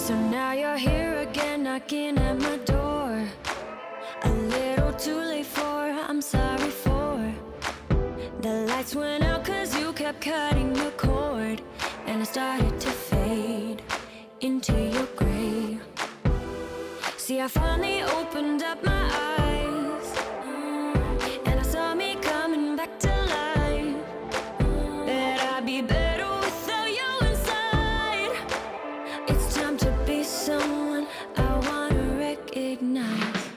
So now you're here again, knocking at my door. A little too late for, I'm sorry for. The lights went out cause you kept cutting the cord, and I started to fade into your gray. See, I finally opened up my eyes, and I saw me coming back to life. That I'd be better without you inside. It's time to be someone I wanna recognize.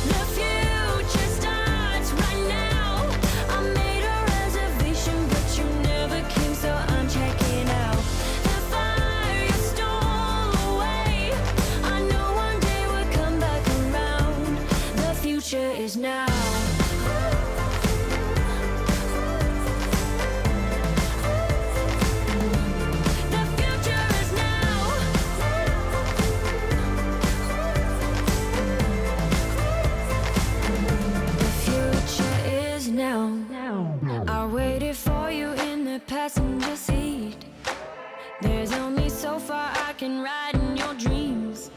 The future starts right now. I made a reservation, but you never came, so I'm checking out. The fire you stole away, I know one day we'll come back around. The future is now. The future is now. The future is now. I waited for you in the passenger seat. There's only so far I can ride in your dreams.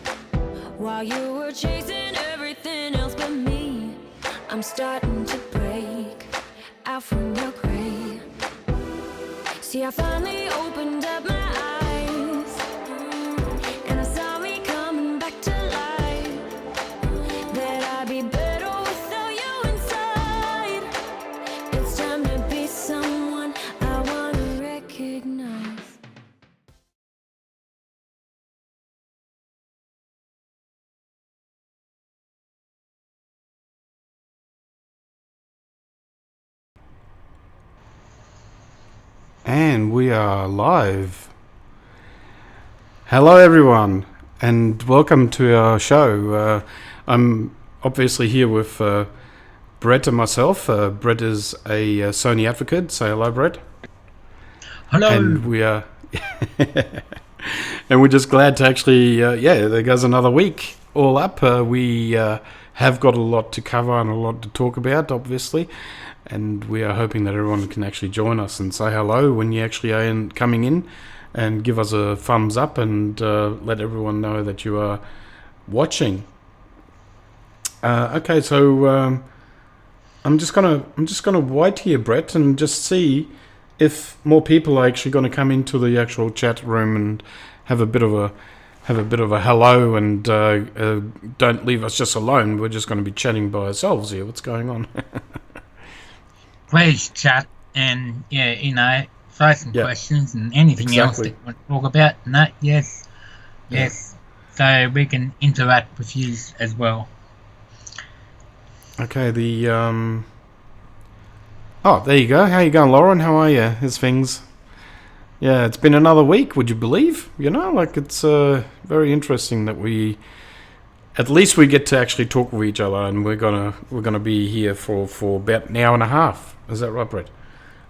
While you were chasing everything else but me, I'm starting to break out from your gray. See, I finally opened up my eyes, and I saw me coming back to life. That I'd be better without you inside. It's time to be someone I wanna recognize. And we are live. Hello everyone, and welcome to our show. I'm obviously here with Brett and myself. Brett is a Sony advocate. Say hello, Brett. Hello. And we are and we're just glad to actually there goes another week all up. We have got a lot to cover and a lot to talk about, obviously, and we are hoping that everyone can actually join us and say hello when you actually are coming in, and give us a thumbs up and let everyone know that you are watching. Okay, so I'm just gonna wait here, Brett, and just see if more people are actually going to come into the actual chat room and have a bit of a hello, and don't leave us just alone. We're just going to be chatting by ourselves here. What's going on? Please chat and throw some questions and anything else that you want to talk about. No, yes, so we can interact with you as well. Okay, oh, there you go. How you going, Lauren? How are you? How's things? Yeah, it's been another week, would you believe? It's very interesting that at least we get to actually talk with each other, and we're gonna be here for about an hour and a half. Is that right, Brett?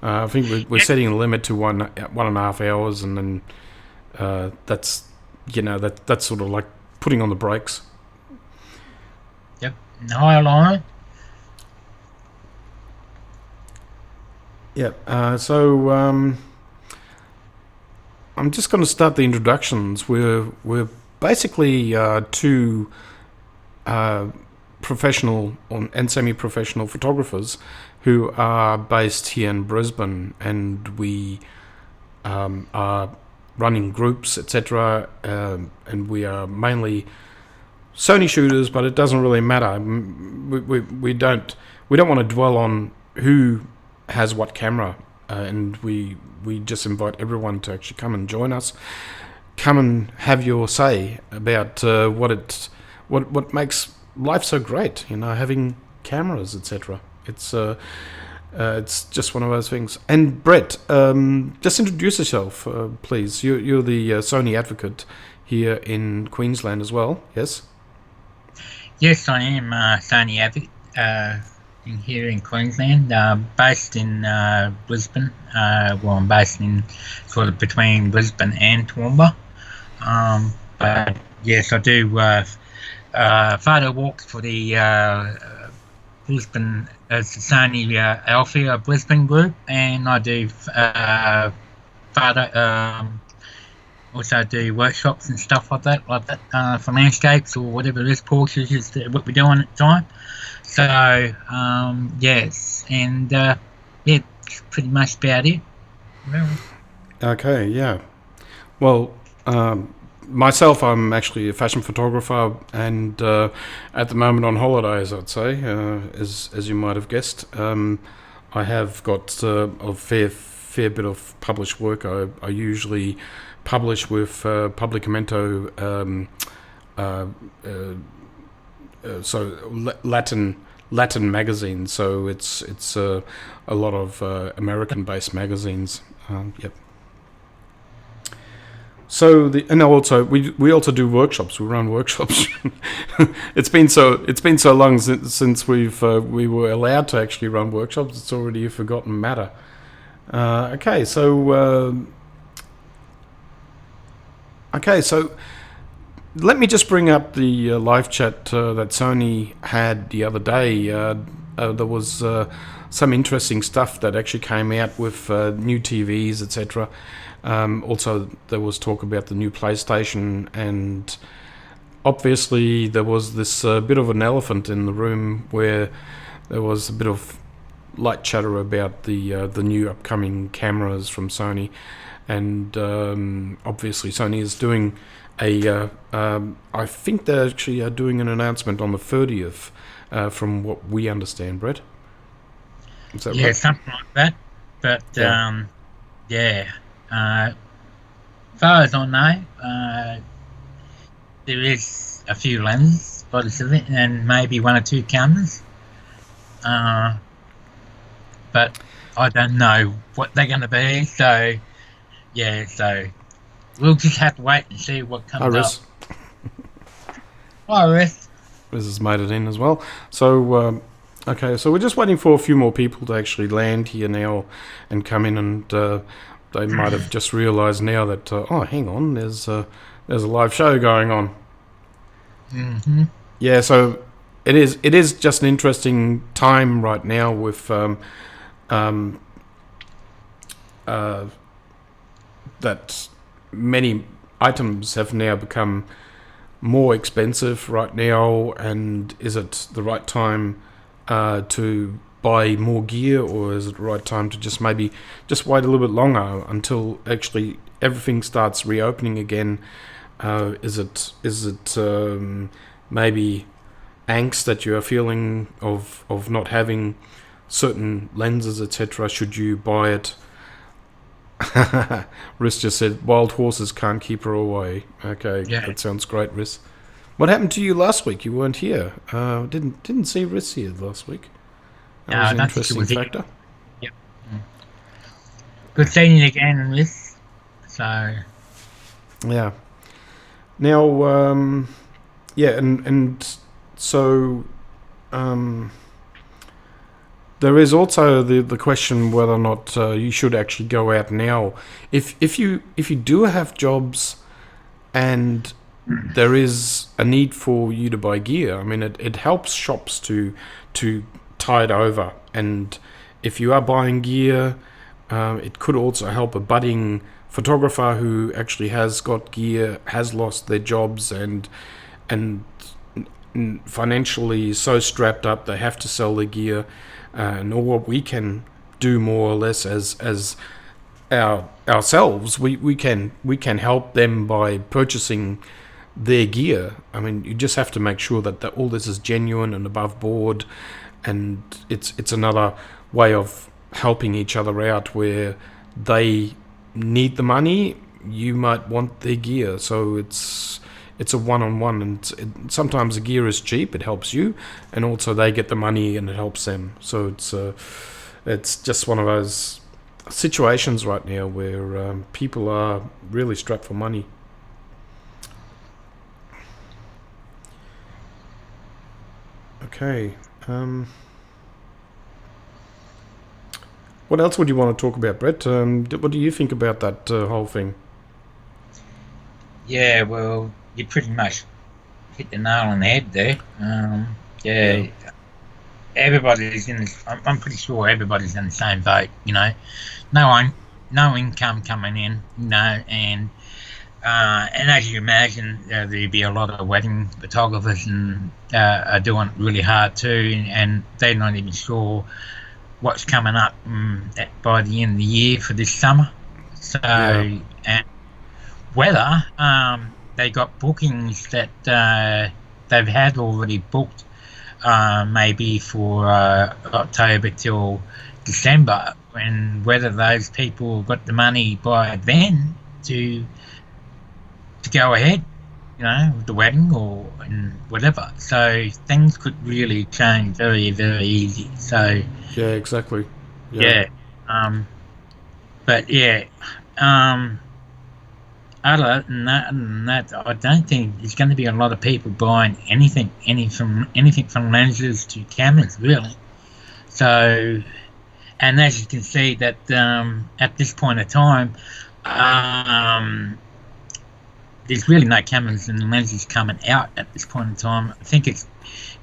I think we're setting a limit to 1.5 hours, and then that's that's sort of like putting on the brakes. Yep. Hi, Lauren. Yep. So I'm just going to start the introductions. We're basically two professional and semi-professional photographers who are based here in Brisbane, and we are running groups, etc. And we are mainly Sony shooters, but it doesn't really matter. We don't want to dwell on who has what camera, and we just invite everyone to actually come and join us. Come and have your say about what makes life so great. Having cameras, etc. It's just one of those things. And Brett, just introduce yourself, please. You're the Sony advocate here in Queensland as well. Yes. Yes, I am Sony advocate here in Queensland, based in Brisbane. I'm based in sort of between Brisbane and Toowoomba. But yes, I do photo walks for the Brisbane as the Sony Alpha Brisbane group, and I do photo also do workshops and stuff like that for landscapes or whatever it is, porches is what we're doing at the time. So yes, and yeah, that's pretty much about it. Really. Okay, yeah. Well, myself, I'm actually a fashion photographer, and at the moment on holidays, I'd say, as you might have guessed. I have got a fair bit of published work. I usually publish with Publicamento, so Latin magazines. So it's a lot of American-based magazines. Yep. So and also we also do workshops. We run workshops. It's been so long since we were allowed to actually run workshops. It's already a forgotten matter. Okay, so let me just bring up the live chat that Sony had the other day. There was some interesting stuff that actually came out with new TVs, etc. Also, there was talk about the new PlayStation, and obviously there was this bit of an elephant in the room where there was a bit of light chatter about the new upcoming cameras from Sony, and obviously Sony is doing I think they actually are doing an announcement on the 30th, from what we understand, Brett. Is that right? Something like that. But Yeah. as far as I know, there is a few lenses by the looks of it, and maybe one or two cameras. But I don't know what they're going to be. So so we'll just have to wait and see what comes up. Hi, Riz. Riz has made it in as well. So okay, so we're just waiting for a few more people to actually land here now and come in, and they might have just realised now that hang on, there's a live show going on. Mm-hmm. Yeah, so it is just an interesting time right now with that many items have now become more expensive right now, and is it the right time to buy more gear, or is it the right time to just maybe just wait a little bit longer until actually everything starts reopening again? Is it maybe angst that you are feeling of not having certain lenses, etc.? Should you buy it? Riss just said, wild horses can't keep her away. Okay, Yeah. That sounds great, Riss. What happened to you last week? You weren't here. Didn't see Riss here last week. That No, was I an don't think she interesting was here. factor. Yep. Good seeing you again, Riz. So Yeah. Now, and so there is also the question whether or not you should actually go out now. If you do have jobs and there is a need for you to buy gear, I mean, it helps shops to tide over. And if you are buying gear, it could also help a budding photographer who actually has got gear, has lost their jobs, and financially so strapped up they have to sell their gear. And all what we can do more or less as ourselves, we can help them by purchasing their gear. I mean, you just have to make sure that all this is genuine and above board, and it's another way of helping each other out where they need the money, you might want their gear. So it's a one-on-one, and sometimes the gear is cheap, it helps you, and also they get the money and it helps them. So it's just one of those situations right now where people are really strapped for money. Okay. What else would you want to talk about, Brett? What do you think about that whole thing? yeah, well, you pretty much hit the nail on the head there. Yeah. Everybody's in this. I'm pretty sure everybody's in the same boat. You know, no income coming in. You know, and And as you imagine, there'd be a lot of wedding photographers and are doing it really hard too, and they're not even sure what's coming up by the end of the year for this summer. So, and whether they got bookings that they've had already booked, maybe for October till December, and whether those people got the money by then to go ahead, with the wedding or and whatever. So things could really change very, very easy. So Yeah, exactly. yeah, but yeah, other than that, I don't think there's going to be a lot of people buying anything from lenses to cameras, really. So, and as you can see, that at this point in time, there's really no cameras and lenses coming out at this point in time. I think it's a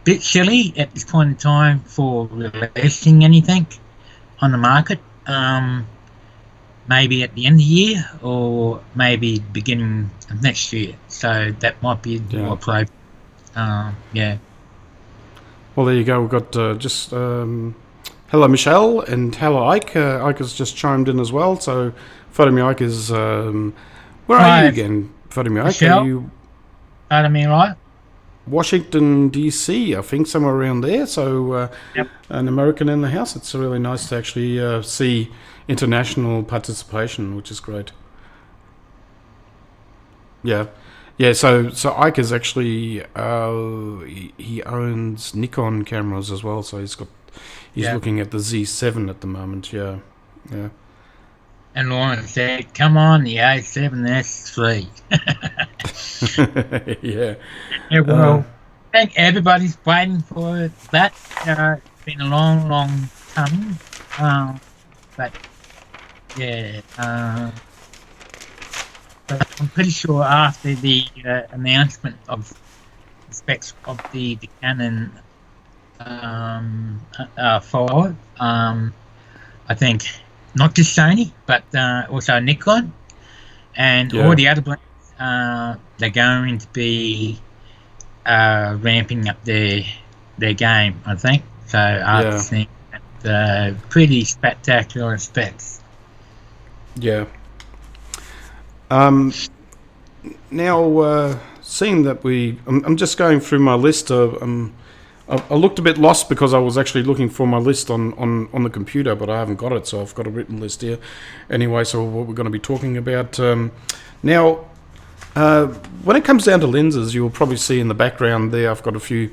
bit silly at this point in time for releasing anything on the market. Maybe at the end of the year or maybe beginning of next year. So that might be more appropriate. Yeah. Well, there you go. We've got just hello, Michelle, and hello, Ike. Ike has just chimed in as well. So, Fatima Ike is where are you again, Fatima Ike? Michelle? Are you Fatima, right? Washington DC? I think somewhere around there. So, Yep. An American in the house. It's really nice to actually see international participation, which is great. Yeah. So Ike is actually he owns Nikon cameras as well. So he's looking at the Z7 at the moment. Yeah. And Lauren said, "Come on, the A7S3." Yeah. Yeah, well, I think everybody's waiting for that. It's been a long, long coming. But yeah, but I'm pretty sure after the announcement of the specs of the Canon 5, I think not just Sony, but also Nikon and all the other brands, they're going to be ramping up their game, I think. So I think pretty spectacular specs. Yeah. Now, seeing that I'm just going through my list. I looked a bit lost because I was actually looking for my list on the computer, but I haven't got it, so I've got a written list here. Anyway, so what we're going to be talking about now. When it comes down to lenses, you'll probably see in the background there I've got a few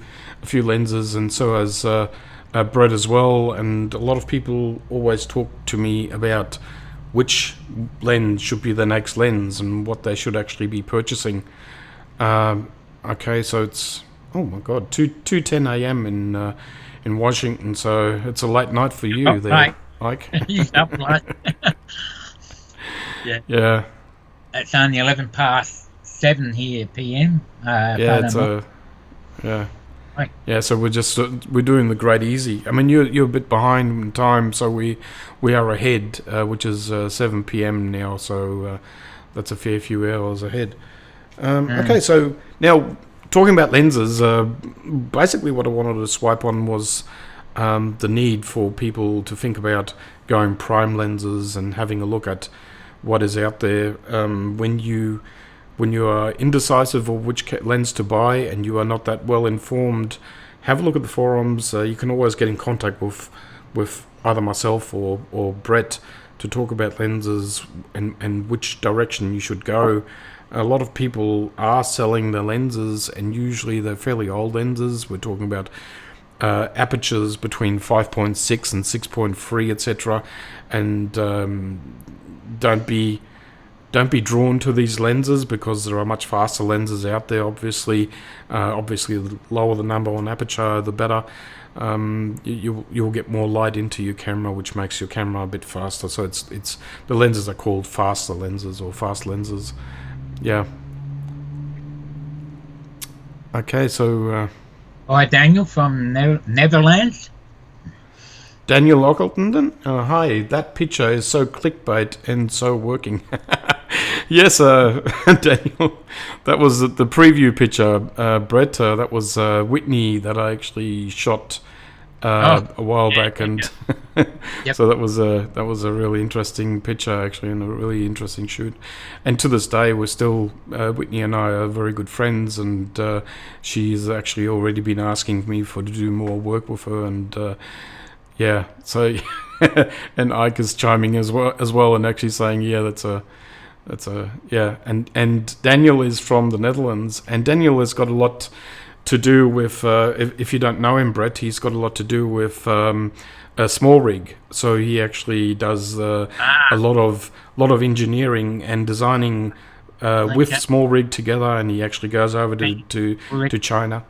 lenses, and so has Brett as well. And a lot of people always talk to me about which lens should be the next lens and what they should actually be purchasing. Okay, so it's oh my god, 2:10 a.m. in Washington, so it's a late night for you there, Ike. He's up late. Yeah. It's only 11 past 7 here p.m. Yeah, so we're doing the great easy. I mean, you're a bit behind in time, so we are ahead, which is 7 p.m. now. So that's a fair few hours ahead. Okay, so now talking about lenses, basically what I wanted to swipe on was the need for people to think about going prime lenses and having a look at what is out there when you are indecisive of which lens to buy and you are not that well informed. Have a look at the forums. You can always get in contact with either myself or Brett to talk about lenses and which direction you should go. A lot of people are selling their lenses, and usually they're fairly old lenses. We're talking about apertures between 5.6 and 6.3, etc. And don't be drawn to these lenses because there are much faster lenses out there. Obviously, the lower the number on aperture, the better. You'll get more light into your camera, which makes your camera a bit faster. So it's the lenses are called faster lenses or fast lenses. Yeah. Okay, so. Hi, Daniel from Netherlands. Daniel Ockleton. Hi, that picture is so clickbait and so working. Yes, Daniel, that was the preview picture, Brett. That was Whitney that I actually shot a while back, and Yep. so that was a really interesting picture actually, and a really interesting shoot. And to this day, we're still Whitney and I are very good friends, and she's actually already been asking me to do more work with her, and yeah, so and Ike is chiming as well, and actually saying, yeah, that's a yeah, and Daniel is from the Netherlands, and Daniel has got a lot to do with, if you don't know him, Brett, he's got a lot to do with a small rig. So he actually does a lot of engineering and designing with Okay. small rig together, and he actually goes over to China.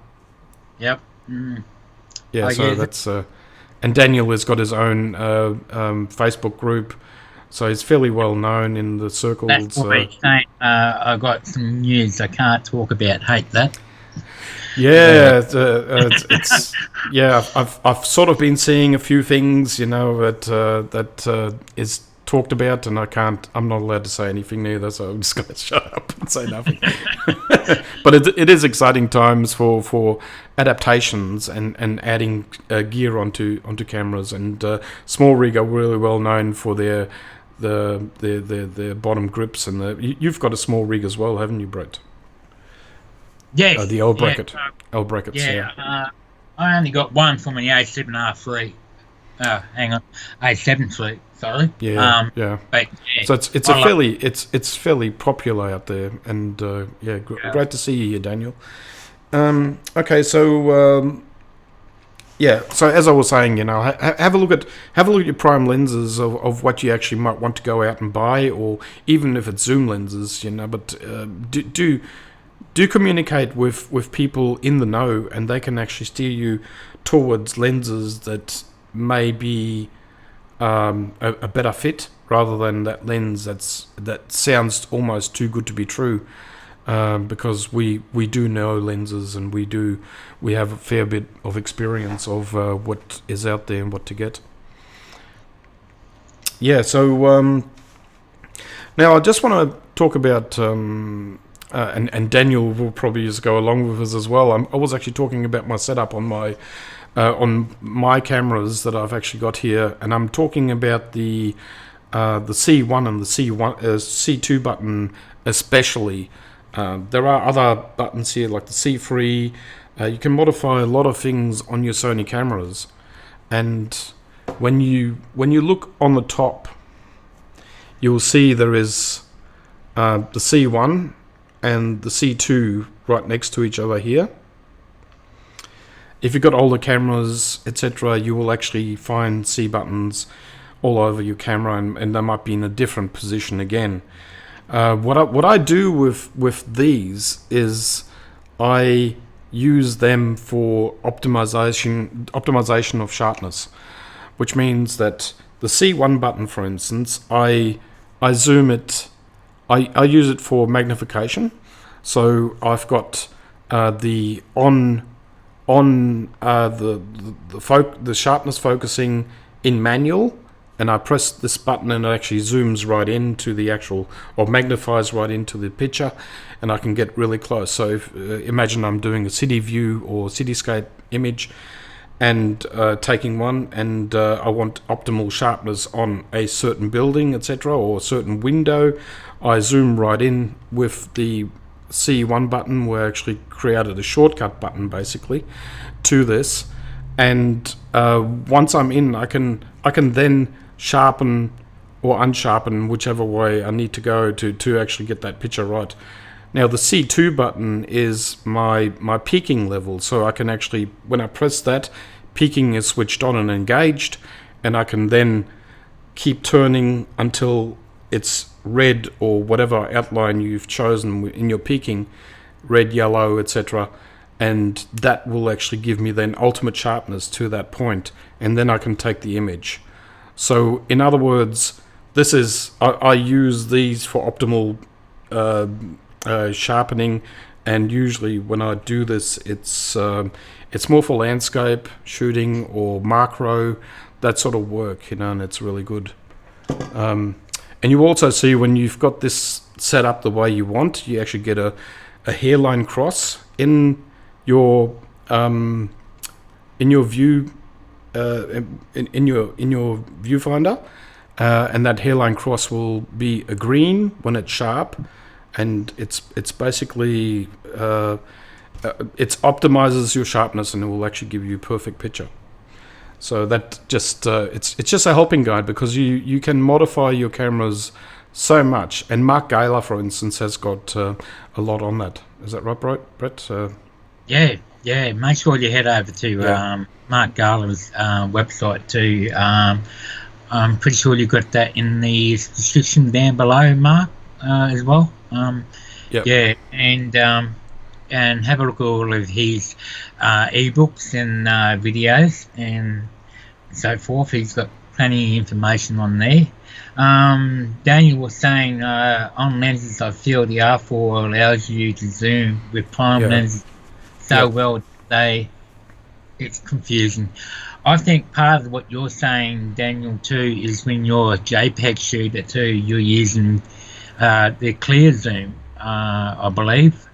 Yep. Mm. Yeah, Oh, so yeah. that's and Daniel has got his own Facebook group, so he's fairly well known in the circles. That's what he's saying. I got some news I can't talk about. Hate that. Yeah, it's yeah. I've sort of been seeing a few things, that is talked about, and I'm not allowed to say anything neither, so I'm just going to shut up and say nothing. But it is exciting times for adaptations and adding gear onto cameras, and Small Rig are really well known for their bottom grips, and you've got a Small Rig as well, haven't you, Brett? Yes. The L bracket. Yeah, L brackets, yeah. I only got one from the A7R fleet. Hang on, A7 fleet. Sorry. Yeah, yeah. But yeah, So it's it's fairly popular out there, and yeah, great to see you here, Daniel. Okay, so yeah, so as I was saying, have a look at your prime lenses of what you actually might want to go out and buy, or even if it's zoom lenses, But do communicate with people in the know, and they can actually steer you towards lenses that may be a better fit, rather than that lens that sounds almost too good to be true. Because we do know lenses, and we have a fair bit of experience of what is out there and what to get. Yeah, so now I just want to talk about and Daniel will probably just go along with us as well. I was actually talking about my setup on my cameras that I've actually got here, and I'm talking about the C1 and the C2 button especially. There are other buttons here like the C3. You can modify a lot of things on your Sony cameras, and when you look on the top, you'll see there is the C1 and the C2 right next to each other here. If you've got older cameras, etc., you will actually find C buttons all over your camera, and they might be in a different position again. What I do with these is I use them for optimization of sharpness, which means that the C1 button, for instance, I zoom it. I use it for magnification. So I've got the the sharpness focusing in manual, and I press this button and it actually zooms right into the actual, or magnifies right into the picture, and I can get really close. So if, imagine I'm doing a city view or cityscape image, and taking one, and I want optimal sharpness on a certain building, etc., or a certain window. I zoom right in with the C1 button. We actually created a shortcut button basically to this, and once I'm in, I can then sharpen or unsharpen whichever way I need to go to actually get that picture right. Now the C2 button is my peaking level, so I can actually, when I press that, peaking is switched on and engaged, and I can then keep turning until it's red, or whatever outline you've chosen in your peaking, red, yellow, etc., and that will actually give me then ultimate sharpness to that point, and then I can take the image. So in other words, this is I use these for optimal sharpening, and usually when I do this, it's more for landscape shooting or macro, that sort of work, and it's really good. And you also see when you've got this set up the way you want. You actually get a hairline cross in your view in your viewfinder, and that hairline cross will be a green when it's sharp, and it's basically it optimizes your sharpness, and it will actually give you a perfect picture. So that just it's just a helping guide, because you can modify your cameras so much. And Mark Gaylor, for instance, has got a lot on that. Is that right, Brett? Yeah. Make sure you head over to Mark Gaylor's website too. I'm pretty sure you got that in the description down below, Mark, as well. Yeah, and have a look at all of his ebooks and videos and so forth. He's got plenty of information on there. Daniel was saying on lenses, I feel the R4 allows you to zoom with prime lenses so well it's confusing. I think part of what you're saying, Daniel, too, is when you're a JPEG shooter too, you're using the clear zoom, I believe.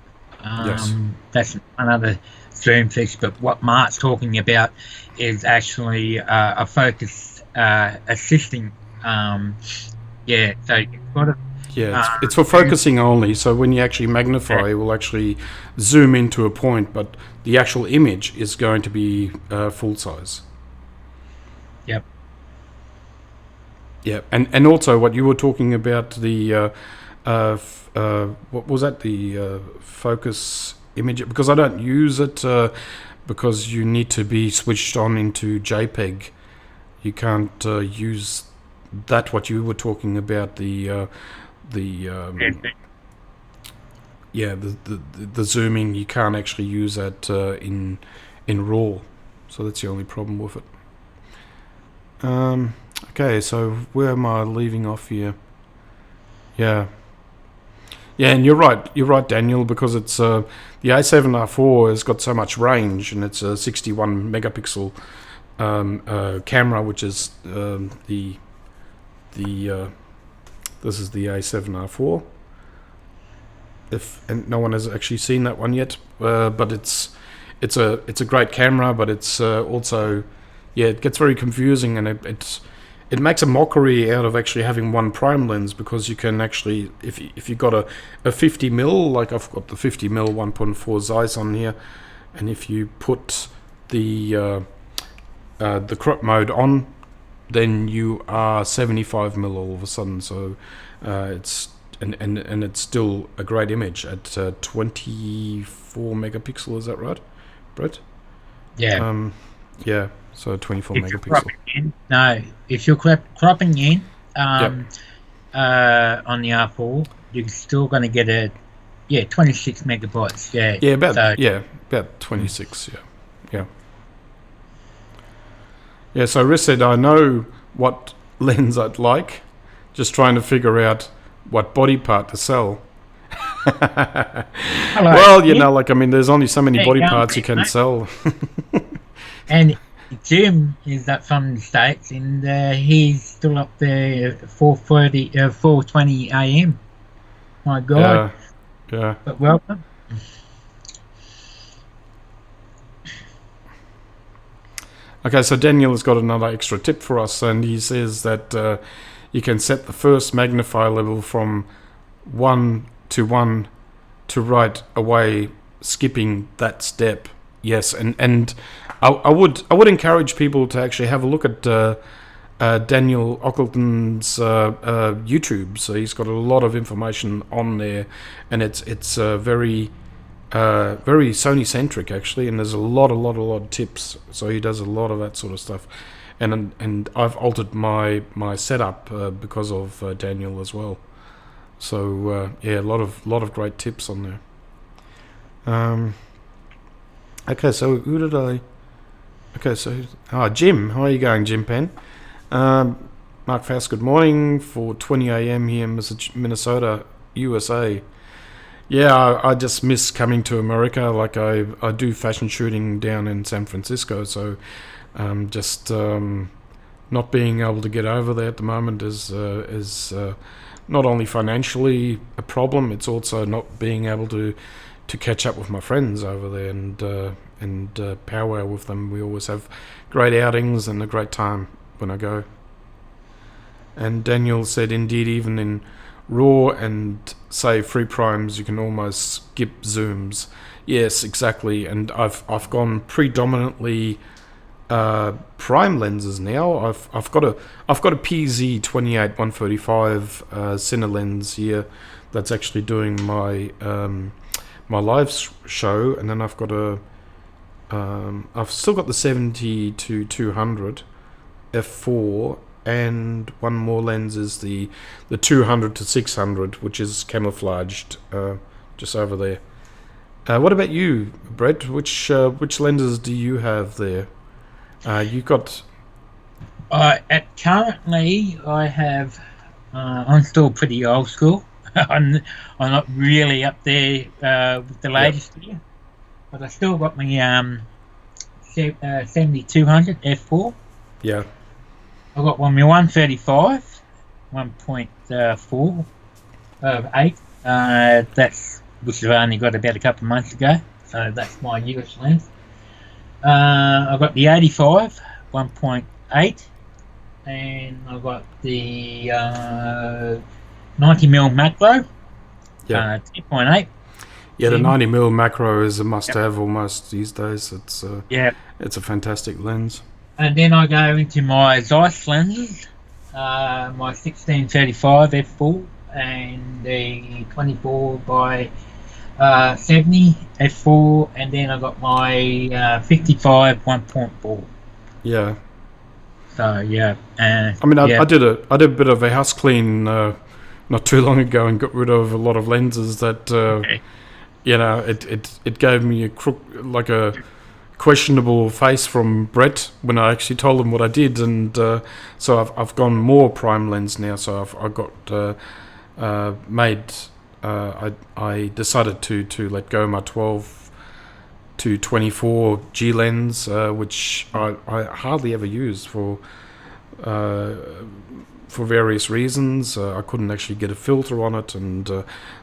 Yes. That's another zoom feature, but what Mark's talking about is actually a focus assisting. So you've got to. Yeah, it's for focusing only. So when you actually magnify, it will actually zoom into a point, but the actual image is going to be full size. Yep. Yeah, and also what you were talking about, the what was that? The focus image, because I don't use it because you need to be switched on into JPEG. You can't use that. What you were talking about, the zooming, you can't actually use that in RAW, so that's the only problem with it. Okay, so where am I leaving off here? Yeah, and you're right, Daniel, because it's the A7R4 has got so much range, and it's a 61 megapixel camera, which is this is the A7R4. And no one has actually seen that one yet, but it's a great camera, but it's also it gets very confusing, and it makes a mockery out of actually having one prime lens, because you can actually, if you got a 50 mil, like I've got the 50 mil 1.4 Zeiss on here, and if you put the crop mode on, then you are 75 mil all of a sudden. So it's and it's still a great image at 24 megapixel. Is that right, Brett? Yeah. Yeah. So 24 if megapixel. If you're cropping in on the R4, you're still going to get 26 megabytes. About 26. Yeah. So Riz said, I know what lens I'd like, just trying to figure out what body part to sell. Well, there's only so many body parts you can sell. And Jim is up from the States, and he's still up there 4:20 a.m. My God. Yeah. But welcome. Okay, so Daniel has got another extra tip for us, and he says that you can set the first magnifier level from 1 to 1 to right away, skipping that step. Yes, and I would encourage people to actually have a look at Daniel Ockleton's YouTube. So he's got a lot of information on there, and it's very Sony centric actually, and there's a lot of tips. So he does a lot of that sort of stuff, and I've altered my setup because of Daniel as well. So a lot of great tips on there. Okay, so who did I? Okay, so Jim, how are you going, Jim Penn? Mark Faust, good morning. 4:20 a.m. here in Minnesota, USA. Yeah, I just miss coming to America. Like I do fashion shooting down in San Francisco, so just not being able to get over there at the moment is not only financially a problem, it's also not being able to catch up with my friends over there and powwow with them. We always have great outings and a great time when I go. And Daniel said, indeed, even in RAW and, say, free primes, you can almost skip zooms. Yes, exactly. And I've gone predominantly prime lenses now. I've got a PZ 28-135 cine lens here that's actually doing my my live show, and then I've got I've still got the 70-200 f4, and one more lens is the 200-600, which is camouflaged just over there. What about you, Brett? Which lenses do you have there? You got. Currently, I have. I'm still pretty old school. I'm not really up there with the latest here, but I still got my 70-200 f4. Yeah. I got my 135, 1.4 of 8. Which I've only got about a couple of months ago, so that's my US lens. I've got the 85, 1.8, and I've got the 90mm macro, 2.8. Yeah, the 90mm macro is a must-have almost these days. It's it's a fantastic lens. And then I go into my Zeiss lenses, my 1635 f4 and the 24 by 70 f4, and then I got my 55 1.4. Yeah. So yeah. I mean, I did a bit of a house clean not too long ago and got rid of a lot of lenses that you know, it gave me a questionable face from Brett when I actually told him what I did, and so I've gone more prime lens now. So I've got I decided to let go of my 12-24 G lens, which I hardly ever use for various reasons. I couldn't actually get a filter on it, and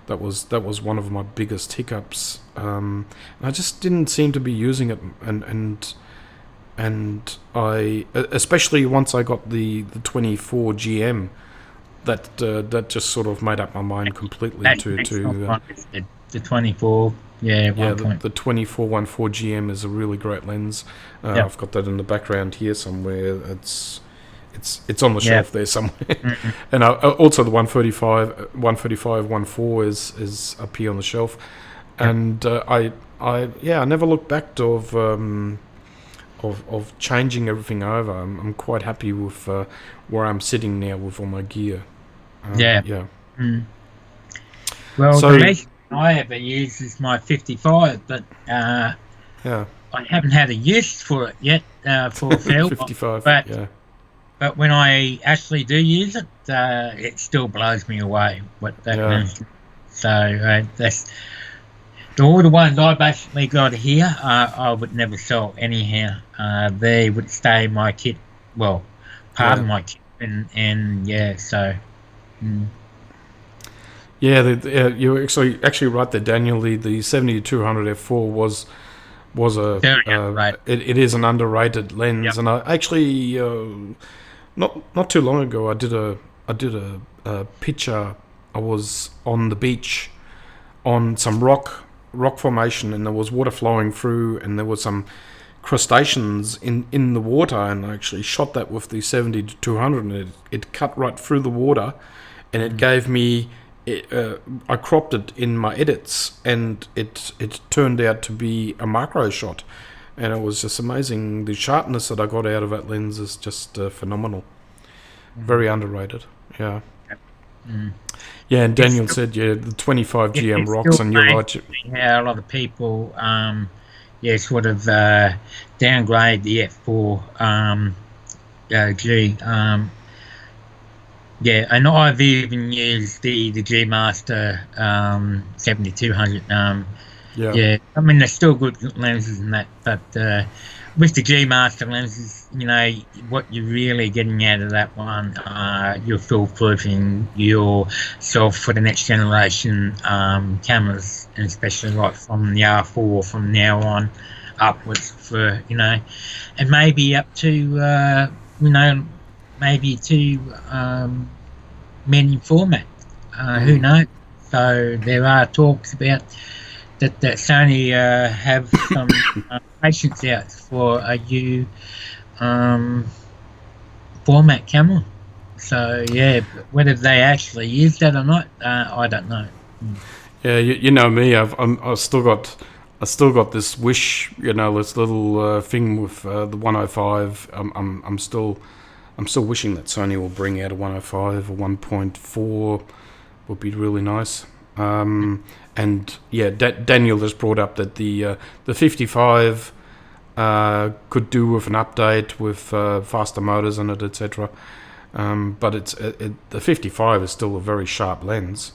that was one of my biggest hiccups. And I just didn't seem to be using it, and I, especially once I got the 24 GM, that just sort of made up my mind completely to the 24. Yeah, the 24-14 GM is a really great lens. I've got that in the background here somewhere. It's on the shelf there somewhere. Mm-hmm. And also the 135-14 is up here on the shelf. And I never looked back of changing everything over. I'm quite happy with where I'm sitting now with all my gear. Yeah. Mm. Well, so, the best I ever use is my 55, but I haven't had a use for it yet for a fair 55, but when I actually do use it, it still blows me away what that means. So that's all the ones I basically got here. I would never sell anyhow. They would stay in my kit. Well, part of my kit, and so. Mm. Yeah, you're actually right there, Daniel. The 70-200 f4 was a it is an underrated lens, and I actually not too long ago I did a picture. I was on the beach on some rock formation, and there was water flowing through, and there was some crustaceans in the water, and I actually shot that with the 70-200, and it cut right through the water, and it gave me. I cropped it in my edits, and it turned out to be a macro shot, and it was just amazing. The sharpness that I got out of that lens is just phenomenal. Very underrated. Yeah. Mm. Yeah, and Daniel said, the 25 GM rocks, and you're right. How a lot of people, sort of downgrade the F4 G. And I've even used the G Master 7200. I mean, they're still good lenses and that, but with the G Master lenses, what you're really getting out of that one, your foolproofing yourself for the next generation cameras, and especially like from the R4 from now on upwards for, and maybe up to, maybe to medium format. Who knows? So there are talks about that Sony have some patients out for a new format camera. So yeah, whether they actually use that or not, I don't know. Yeah, you know me. I've still got this wish. This little thing with the 105. I'm still wishing that Sony will bring out a 105 or 1.4. Would be really nice. And yeah, Daniel just brought up that the 55 could do with an update with faster motors in it, etc. But the 55 is still a very sharp lens.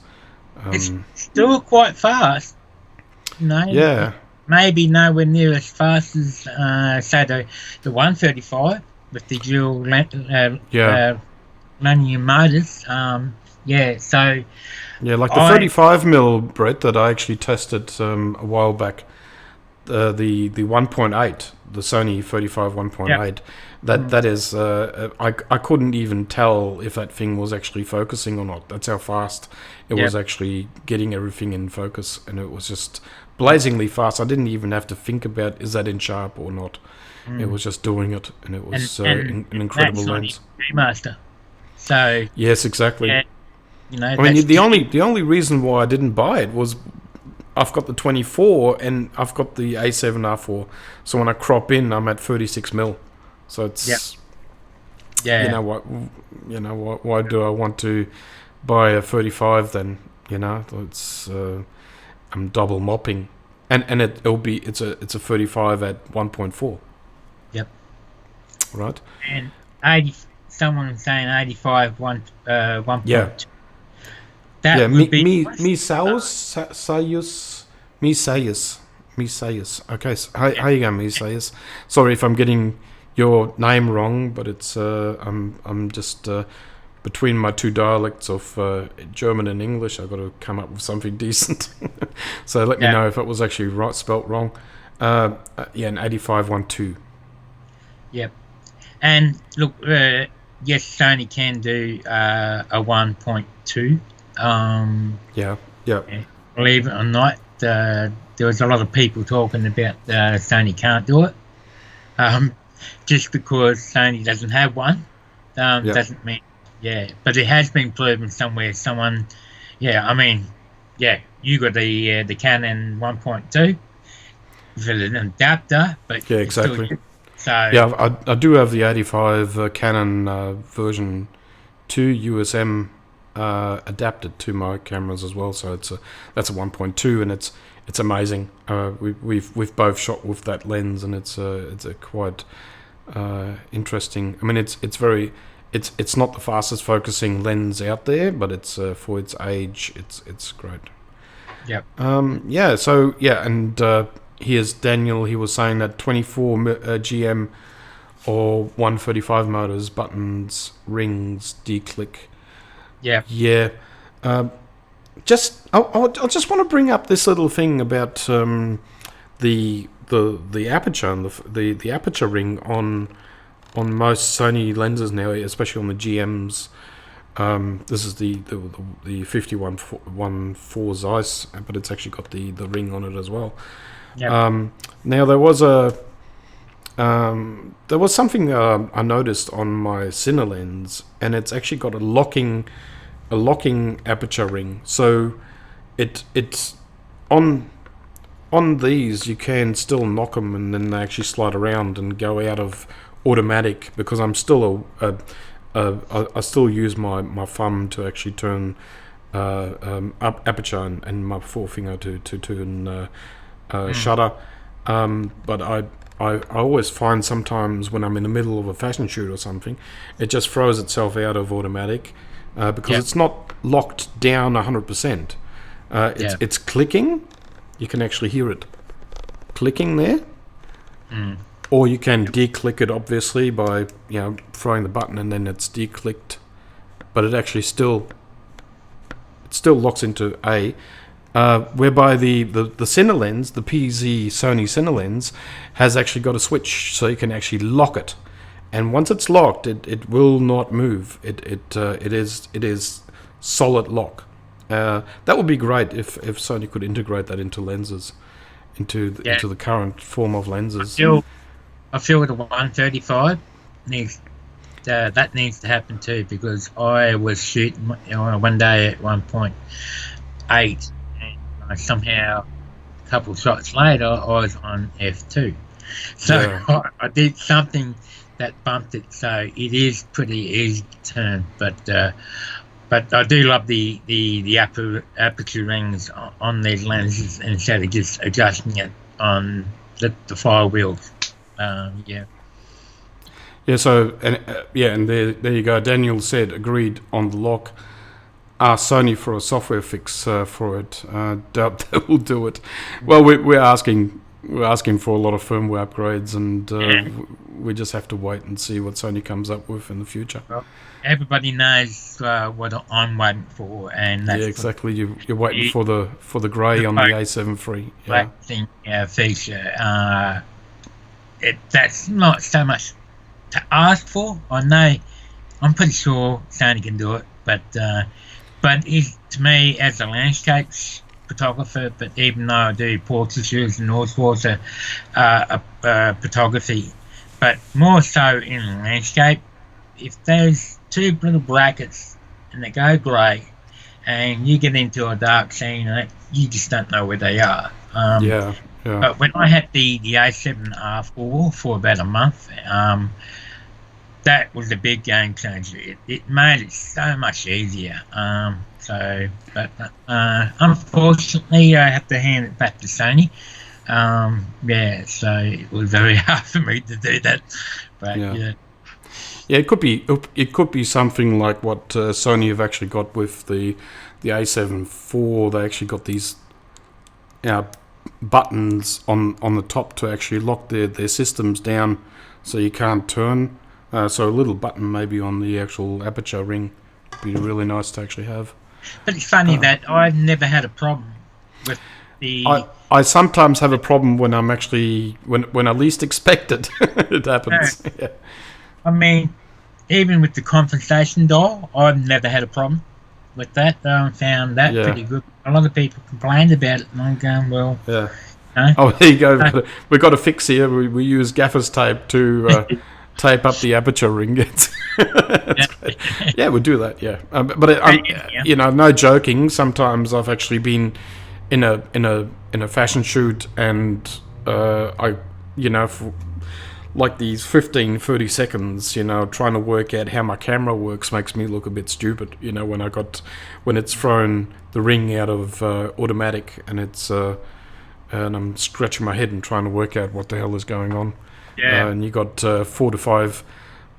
It's still quite fast. Yeah. Maybe nowhere near as fast as say the 135 with the dual lanyard motors. Yeah, so. Yeah, like the 35mm, Brett, that I actually tested a while back, the 1.8, the Sony 35 1.8, that is, I couldn't even tell if that thing was actually focusing or not. That's how fast it was actually getting everything in focus, and it was just blazingly fast. I didn't even have to think about, is that in sharp or not. It was just doing it, and it was an incredible lens. Master. So yes, exactly. Yeah. I mean, the only reason why I didn't buy it was I've got the 24 and I've got the A7R4. So when I crop in, I'm at 36mm. So it's yeah. Why do I want to buy a 35 then? It's I'm double mopping, and it's a 35 at 1.4. Yep. Right. And someone saying 85 1.2. Yeah. That would be Misayas. Okay, so how you going, Misayas? Sorry if I'm getting your name wrong, but it's I'm just between my two dialects of German and English. I've got to come up with something decent. So let me know if it was actually spelt wrong. An 8512. Yep. And look, yes, Sony can do a 1.2. Yeah. Believe it or not, there was a lot of people talking about Sony can't do it. Just because Sony doesn't have one, doesn't mean, but it has been proven somewhere. Someone, you got the Canon 1.2 with an adapter, but yeah, exactly. So yeah, I do have the 85 Canon version 2 USM adapted to my cameras as well. So that's a 1.2, and it's amazing. We've both shot with that lens, and it's a quite interesting. I mean, it's not the fastest focusing lens out there, but it's for its age, it's great. Yep. And here's Daniel. He was saying that 24 GM or 135 motors, buttons, rings, declick. Yeah. Yeah. I just want to bring up this little thing about the aperture and the aperture ring on most Sony lenses now, especially on the GMs. This is the 51.4 Zeiss, but it's actually got the ring on it as well. Yep. Now there was something I noticed on my Cine lens, and it's actually got a locking aperture ring. So it's on these you can still knock them, and then they actually slide around and go out of automatic, because I'm still I still use my thumb to actually turn up aperture and my forefinger to turn shutter. But I always find sometimes when I'm in the middle of a fashion shoot or something, it just throws itself out of automatic because it's not locked down 100%. It's clicking. You can actually hear it clicking there. Or you can declick it, obviously, by throwing the button and then it's declicked, but it actually still locks into A. Whereby the center lens, the PZ Sony center lens, has actually got a switch, so you can actually lock it. And once it's locked, it will not move. It is solid lock. That would be great if Sony could integrate that into lenses, into the current form of lenses. I feel the 135 needs that needs to happen too, because I was shooting one day at 1.8, and somehow a couple of shots later I was on f2. So I did something that bumped it, so it is pretty easy to turn. But I do love the aperture rings on these lenses instead of just adjusting it on the fire wheels. So and there you go. Daniel said agreed on the lock. Ask Sony for a software fix for it. Doubt they will do it. Well, we're asking for a lot of firmware upgrades, and we just have to wait and see what Sony comes up with in the future. Well, everybody knows what I'm waiting for, and that's exactly. You're waiting for the grey on the A7 III. Black thing feature. That's not so much to ask for. I know, I'm pretty sure Sony can do it, but to me, as a landscapes photographer, but even though I do portraitures and all sorts of photography, but more so in landscape, if there's two little brackets and they go grey and you get into a dark scene, you just don't know where they are. But when I had the A7R4 for about a month, that was a big game changer. It made it so much easier. Unfortunately, I have to hand it back to Sony. So it was very hard for me to do that. But it could be something like what Sony have actually got with the A7 IV. They actually got these buttons on the top to actually lock their systems down, so you can't turn. So a little button maybe on the actual aperture ring would be really nice to actually have. But it's funny that I've never had a problem with the... I sometimes have a problem when I'm actually... When I least expect it, it happens. Yeah. I mean, even with the compensation dial, I've never had a problem with that. I found that pretty good. A lot of people complained about it, and I'm going, well... Yeah. Oh, there you go. We've got a fix here. We use gaffer's tape to... tape up the aperture ring. Yeah, we'll do that. Yeah, no joking. Sometimes I've actually been in a fashion shoot, and for like these 15-30 seconds, trying to work out how my camera works makes me look a bit stupid. When it's thrown the ring out of automatic, and it's and I'm scratching my head and trying to work out what the hell is going on. Yeah. And you got 4 to 5,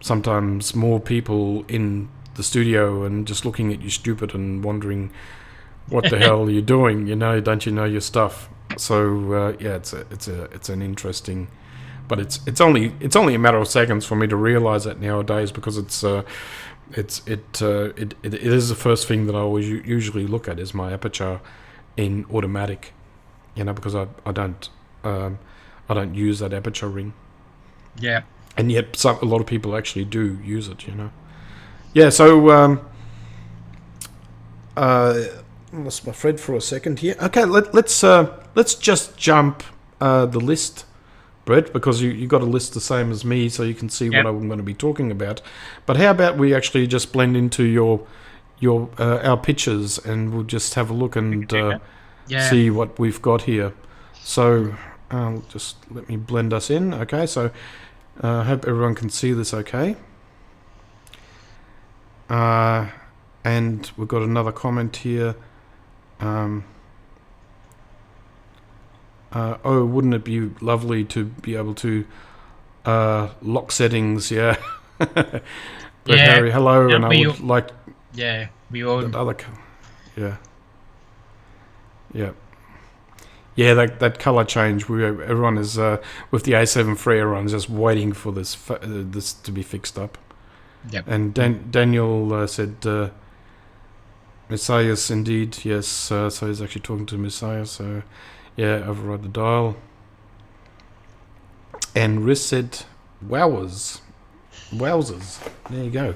sometimes more people in the studio, and just looking at you stupid and wondering what the hell are you doing? Don't you know your stuff? So it's an interesting, but it's only a matter of seconds for me to realize that nowadays, because it is the first thing that I always usually look at is my aperture in automatic, because I don't use that aperture ring. Yeah. And yet a lot of people actually do use it, Yeah, so lost my thread for a second here. Okay, let's just jump the list, Brett, because you got a list the same as me, so you can see what I'm going to be talking about. But how about we actually just blend into your our pictures, and we'll just have a look and see what we've got here. So just let me blend us in. Okay, so I hope everyone can see this okay. And we've got another comment here. Wouldn't it be lovely to be able to lock settings? Yeah. But Harry, hello, and I would like. Yeah, we all. That other. Yeah. Yeah, that color change. Everyone is with the A7 III. Everyone's just waiting for this to be fixed up. Yep. And Daniel said, "Messias, indeed, yes." So he's actually talking to Messiah. So yeah, override the dial. And Riz said, "Wowzers." There you go.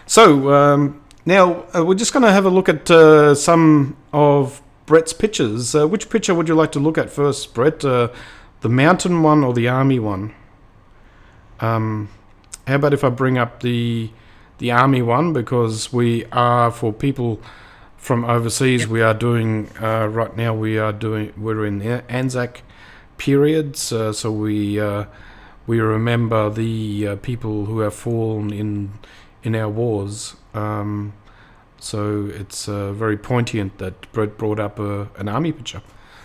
So now we're just going to have a look at some of Brett's pictures. Which picture would you like to look at first, Brett? The mountain one or the army one? How about if I bring up the army one, because we are, for people from overseas, we are doing right now. We're in the Anzac periods, so we remember the people who have fallen in our wars. So it's very poignant that Brett brought up an army picture.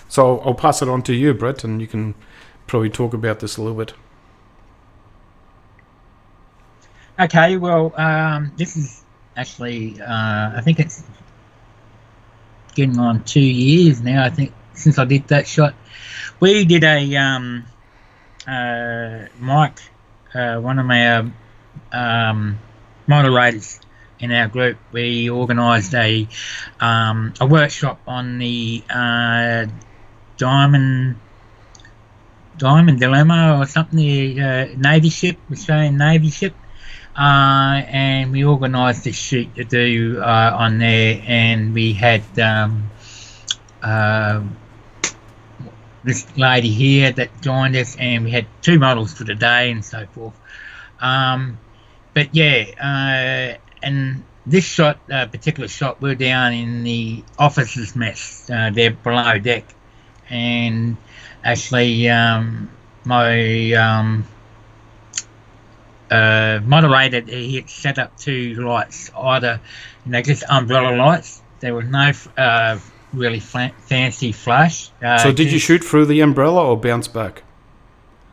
So I'll pass it on to you, Brett, and you can probably talk about this a little bit. Okay, well, this is actually, I think it's getting on 2 years now, I think, since I did that shot. We did a, Mike, one of our moderators in our group, we organised a workshop on the Diamond Dilemma or something, the Navy ship, Australian Navy ship, and we organised this shoot to do on there, and we had this lady here that joined us, and we had 2 models for the day and so forth. But yeah, and this shot, particular shot, we're down in the officers' mess, they're below deck, and actually my moderator, he had set up 2 lights, either just umbrella lights. There was no really fancy flash. So did you shoot through the umbrella or bounce back?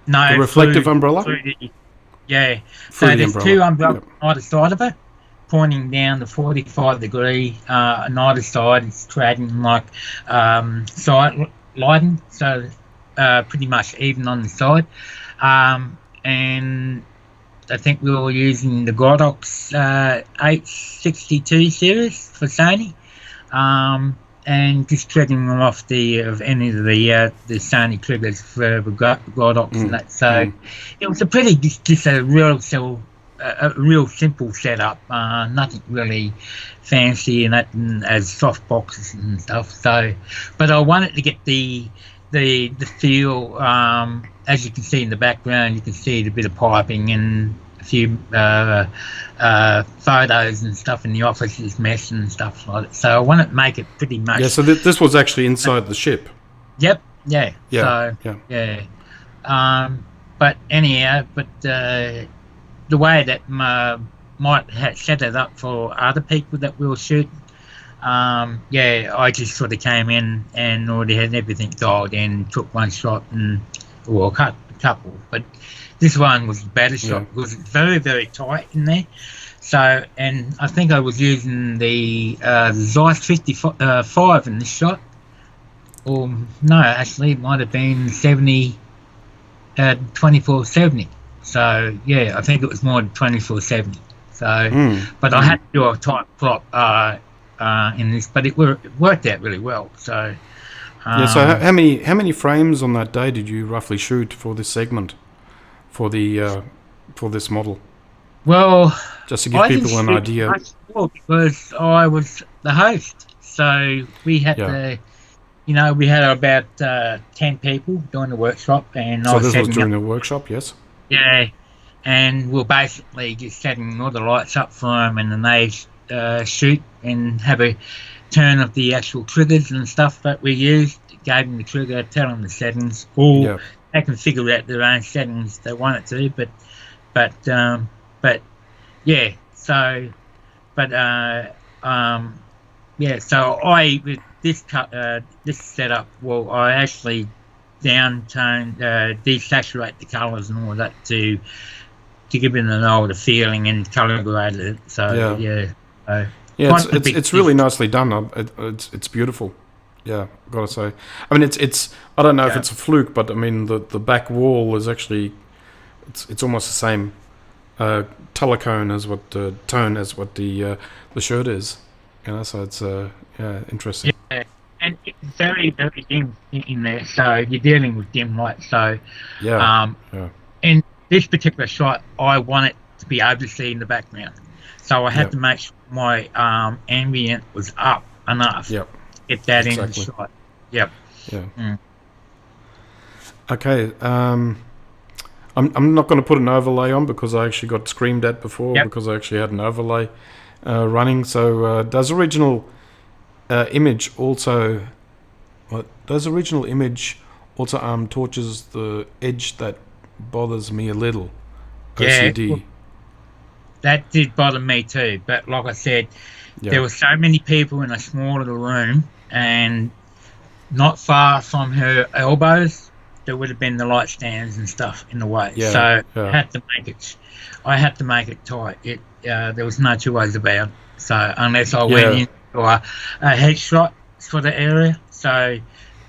No, the reflective umbrella. Yeah. Through So the there's umbrella. 2 umbrellas on either side of it, pointing down the 45-degree on either side. It's creating like side lighting, so pretty much even on the side. And I think we were using the Godox 862 series for Sony, and just treading them off of any of the Sony triggers for the Godox and that. So it was a pretty just a real simple setup, nothing really fancy and as soft boxes and stuff. So, but I wanted to get the feel. As you can see in the background, you can see the bit of piping and a few photos and stuff in the office's mess and stuff like that. So I wanted to make it pretty much. Yeah. So this was actually inside the ship. Yep. Yeah. Yeah. So, yeah. But anyhow, the way that Mike had set it up for other people that we were shooting, I just sort of came in and already had everything dialed in, took one shot or a couple. But this one was a better shot because it's very, very tight in there. So, and I think I was using the Zeiss 55 in this shot. Or no, actually it might have been 2470. So yeah, I think it was more than 2470. So, but I had to do a tight crop in this, but it worked out really well. So so how many frames on that day did you roughly shoot for this segment, for this model? Well, just to give people an idea. Because I was the host, so we had to. We had about 10 people doing the workshop, and so this was during the workshop, yes. Yeah, and we're basically just setting all the lights up for them, and then they shoot and have a turn of the actual triggers and stuff that we used. Gave them the trigger, tell them the settings, or they can figure out their own settings they want it to. So I with this setup, well, I actually downtoned, desaturate the colours and all that to give it an older feeling and colour graded it. So it's really nicely done. It's beautiful. Yeah, gotta say. I mean, it's. I don't know if Yeah. it's a fluke, but I mean, the back wall is actually, it's almost the same telecone as what the tone as what the shirt is. You know, so it's yeah, interesting. Yeah, and it's very, very dim in there, so you're dealing with dim light. So, Yeah, um, yeah, in this particular shot, I want it to be able to see in the background. So I had Yep. to make sure my ambient was up enough yep, to get that in the exactly. shot. Yep. Yeah. Mm. Okay. I'm not going to put an overlay on because I actually got screamed at before Yep. because I actually had an overlay running. So does original image also? Does original image also torches the edge that bothers me a little? Yeah, OCD. that did bother me too. But like I said, there Yeah. were so many people in a small little room, and not far from her elbows, there would have been the light stands and stuff in the way. Yeah. So Yeah. I had to make it tight. There was no two ways about it. So unless I Yeah. went into a headshot for the area. So,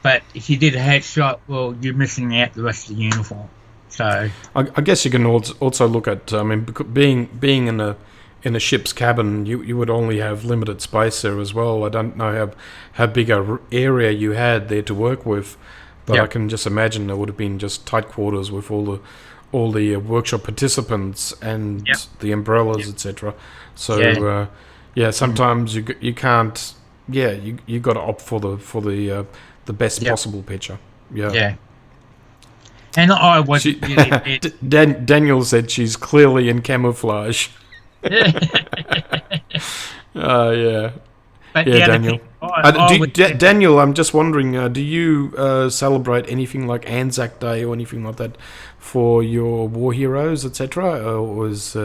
but if you did a headshot, well, you're missing out the rest of the uniform. So I guess you can also look at. I mean, being in a ship's cabin, you would only have limited space there as well. I don't know how big a area you had there to work with, but Yep. I can just imagine there would have been just tight quarters with all the workshop participants and Yep. the umbrellas, Yep. etc. So Yeah. yeah, sometimes you can't. Yeah, you got to opt for the best Yep. possible picture. Yeah. yeah, and I was She, really Daniel said she's clearly in camouflage. Yeah. But Yeah, the other Daniel. thing, I would say- Daniel, I'm just wondering, do you celebrate anything like Anzac Day or anything like that for your war heroes, etc.? Or was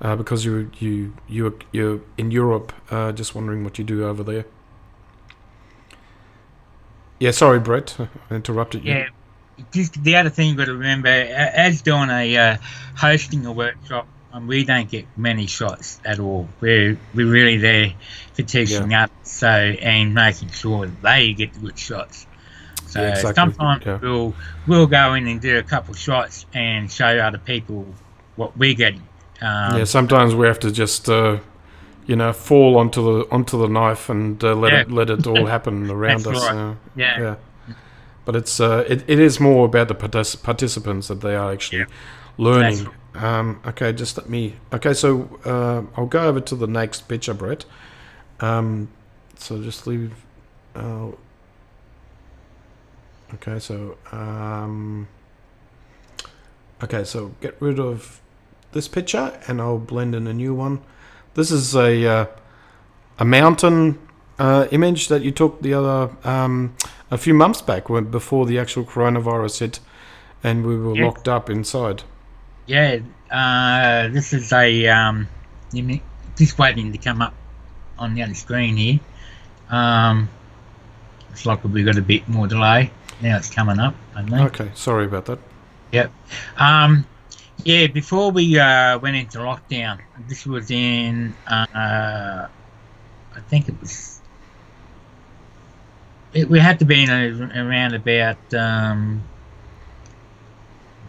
because you're in Europe? Just wondering what you do over there. Yeah, sorry, Brett, I interrupted you. Yeah, just the other thing you got to remember, as doing a hosting a workshop, we don't get many shots at all. We're really there for teaching us, so and making sure that they get the good shots. So Yeah, exactly. sometimes Yeah. we'll go in and do a couple of shots and show other people what we're getting. Yeah, sometimes we have to just fall onto the knife and let it all happen around That's us. right. Yeah. Yeah. But it is more about the participants that they are actually learning. That's Okay, just let me. Okay, so I'll go over to the next picture, Brett. So just leave. Okay, so get rid of this picture, and I'll blend in a new one. This is a mountain image that you took the other a few months back, before the actual coronavirus hit, and we were locked up inside. Yeah, this is just waiting to come up on the other screen here. Looks like we've got a bit more delay. Now it's coming up, I think. Okay, sorry about that. Yep. Yeah, before we went into lockdown, this was in, I think we had to be in around about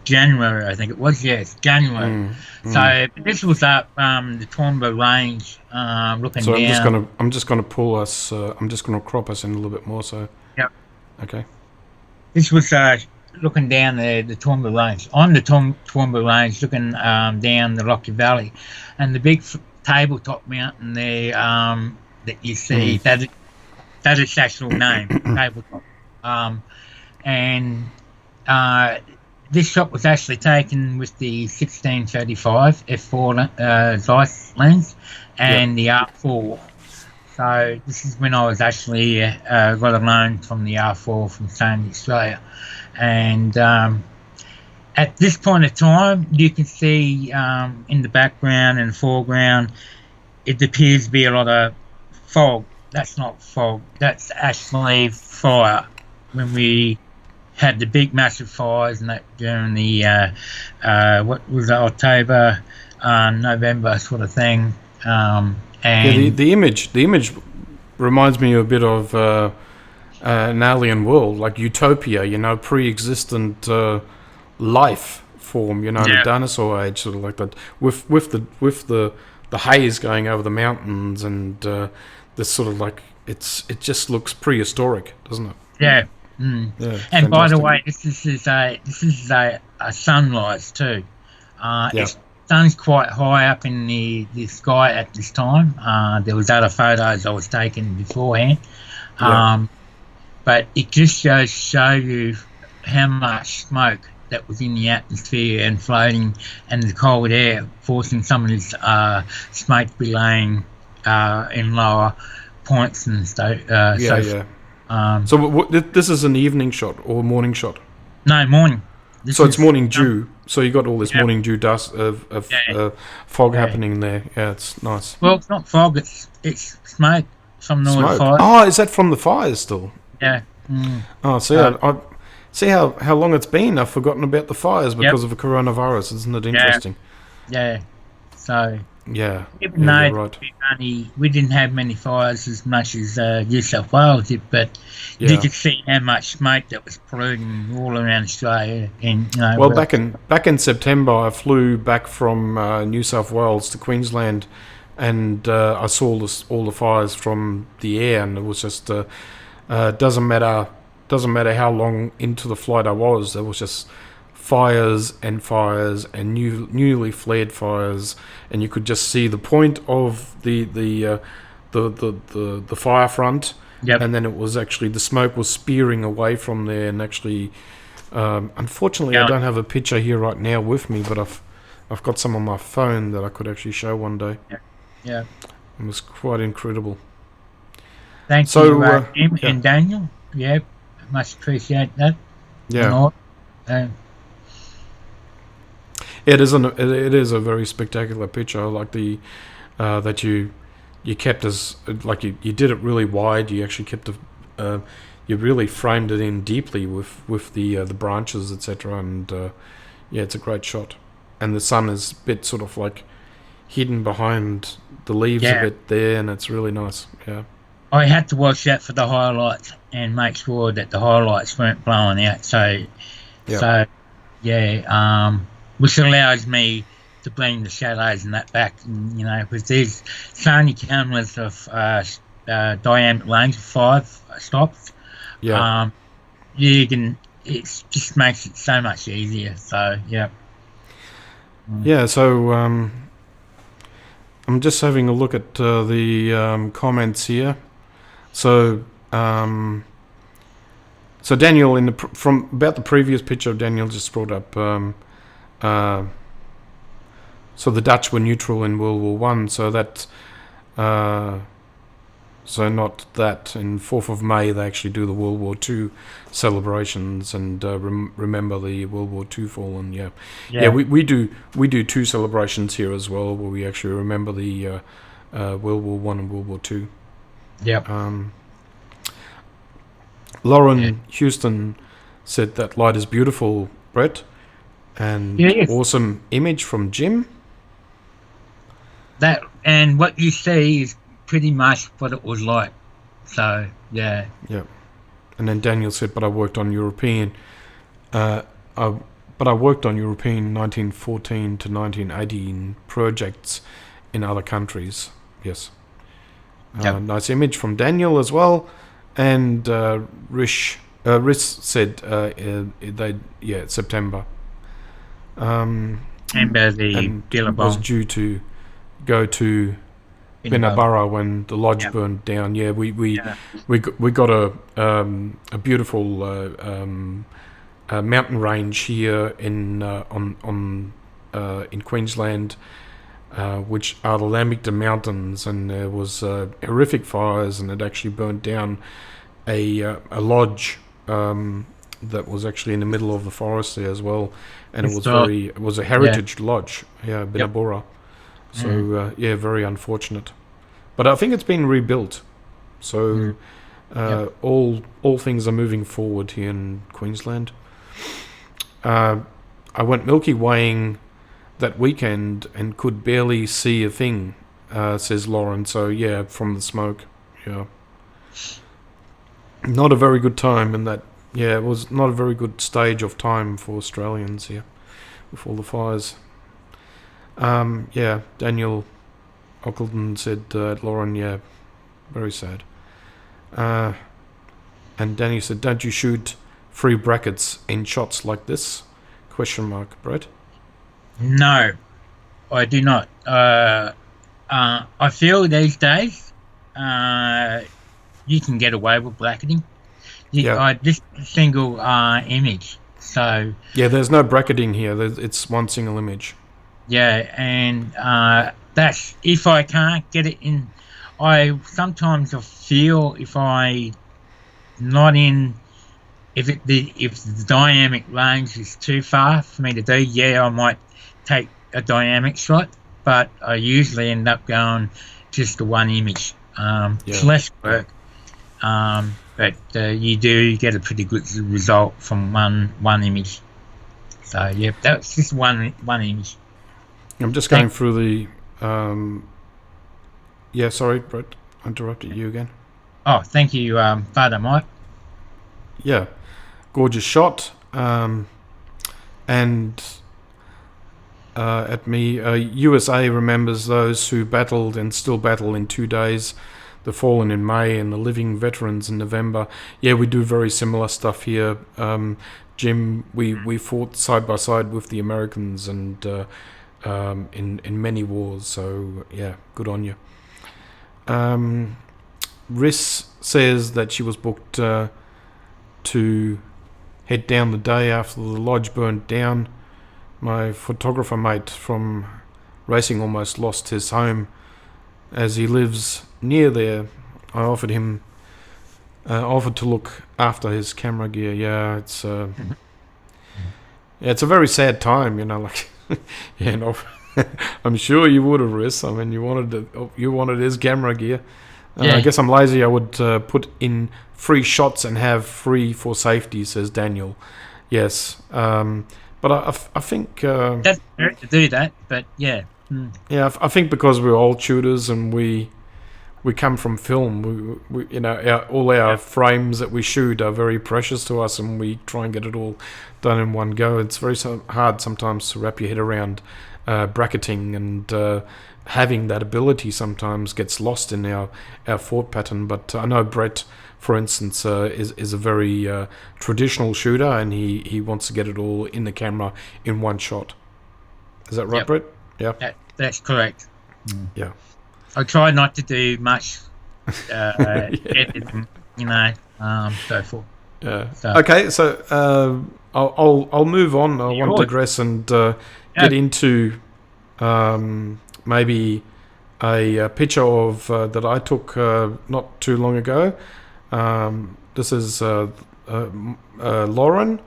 January, I think it was. Yes, January. So this was up the Toowoomba Range, looking So down. I'm just gonna pull us. I'm just gonna crop us in a little bit more. So. Yep. Okay. This was looking down the Toowoomba Range, on the Toowoomba Range, looking down the Lockyer Valley, and the big tabletop mountain there that you see. That is its actual name, tabletop. And this shot was actually taken with the 1635 f4 Zeiss lens and the R4. So this is when I was actually got a loan from the R4 from Sony Australia. And at this point of time, you can see in the background and foreground, it appears to be a lot of fog. That's not fog, that's actually fire. When we had the big massive fires and that during the what was it, October, November sort of thing. And the image reminds me a bit of an alien world, like utopia, pre-existent life form, in a dinosaur age, sort of like that, with the haze going over the mountains, and this sort of like it just looks prehistoric, doesn't it? Yeah. Yeah. And by the fantastic. way, this is a sunrise too. Yeah. It's sun's quite high up in the sky at this time. There was other photos I was taking beforehand, Yeah. but it just goes to show you how much smoke that was in the atmosphere and floating, and the cold air forcing some of this smoke to be laying in lower points and Yeah. So this is an evening shot or morning shot? No, morning. So it's morning dew. So you got all this morning dew dust of fog Yeah. happening there. Yeah, it's nice. Well, it's not fog. It's smoke from the Smoke. fire. Oh, is that from the fires still? Yeah. Oh, see, I see how long it's been. I've forgotten about the fires because of the coronavirus. Isn't it interesting? Yeah. So Yeah. even Yeah, though you're right. we didn't have many fires as much as New South Wales did, but you Yeah. could see how much smoke that was polluting all around Australia. And Well, back in September, I flew back from New South Wales to Queensland, and I saw all the fires from the air, and it was just doesn't matter how long into the flight I was. There was just fires and newly flared fires, and you could just see the point of the fire front. Yep. And then it was actually the smoke was spearing away from there, and actually, unfortunately, I Yeah. don't have a picture here right now with me, but I've got some on my phone that I could actually show one day. Yeah. It was quite incredible. Thank So, you, Jim yeah. and Daniel. Yeah, much appreciate that. Yeah, And all. it is a very spectacular picture. Like the that you kept as like you did it really wide. You actually kept you really framed it in deeply with the branches, etc. And yeah, it's a great shot. And the sun is a bit sort of like hidden behind the leaves a bit there, and it's really nice. Yeah. I had to watch that for the highlights and make sure that the highlights weren't blowing out. So, which allows me to blend the shadows and that back. And, with these Sony cameras of diameter range of 5 stops, Yeah. you can. It just makes it so much easier. So, yeah. Yeah, so I'm just having a look at the comments here. So, so Daniel, from about the previous picture, Daniel just brought up. So the Dutch were neutral in World War One. So that, so not that. In 4th of May, they actually do the World War Two celebrations and remember the World War Two fallen. Yeah. We do 2 celebrations here as well, where we actually remember the World War One and World War Two. Yep. Lauren Houston said that light is beautiful, Brett, and awesome image from Jim. That and what you see is pretty much what it was like. So yeah. And then Daniel said, "But I worked on European. But I worked on European 1914 to 1918 projects in other countries." Yes. Nice image from Daniel as well. And Rish said September. And the Billabong was due to go to Binnaburra when the lodge burned down. Yeah, we got a beautiful mountain range here in Queensland, which are the Lamington Mountains, and there was horrific fires, and it actually burnt down a lodge that was actually in the middle of the forest there as well, and it was a heritage lodge, Binnaburra. So very unfortunate, but I think it's been rebuilt. So all things are moving forward here in Queensland. I went Milky Waying that weekend and could barely see a thing, says Lauren. So from the smoke. Not a very good time in that. Yeah, it was not a very good stage of time for Australians here with all the fires. Yeah, Daniel Ockleton said, Lauren, yeah, very sad. And Danny said, don't you shoot free brackets in shots like this? Question mark, Brett. No, I do not. I feel these days you can get away with bracketing. Just a single image. So yeah, there's no bracketing here. It's one single image. Yeah, and that's if I can't get it in. I sometimes feel if I not in if the dynamic range is too far for me to do, I might take a dynamic shot, but I usually end up going just the one image. It's less work, but you do get a pretty good result from one image. So yeah, that's just one image. I'm just going through the. Sorry, Brett, I interrupted you again. Oh, thank you, Father Mike. Yeah, gorgeous shot. And at me, USA remembers those who battled and still battle in 2 days, the fallen in May and the living veterans in November. Yeah, we do very similar stuff here. Jim, we fought side by side with the Americans and in many wars, so yeah, good on you. Riss says that she was booked to head down the day after the lodge burnt down. My photographer mate from racing almost lost his home as he lives near there. I offered to look after his camera gear. Yeah, it's it's a very sad time, like I'm sure you would have, Riss. I mean, you wanted his camera gear. I guess I'm lazy. I would put in free shots and have free for safety, says Daniel. Yes, but I think that's fair to do that. But yeah, yeah, I think because we're old shooters and we come from film, we all our frames that we shoot are very precious to us, and we try and get it all done in one go. It's very hard sometimes to wrap your head around bracketing, and having that ability sometimes gets lost in our thought pattern. But I know Brett, for instance, is a very traditional shooter, and he wants to get it all in the camera in one shot. Is that right, Brett? Yeah. That's correct. Yeah. I try not to do much editing, so forth. Yeah. So. Okay, so I'll move on. I want to digress and get into maybe a picture of that I took not too long ago. This is Lauren,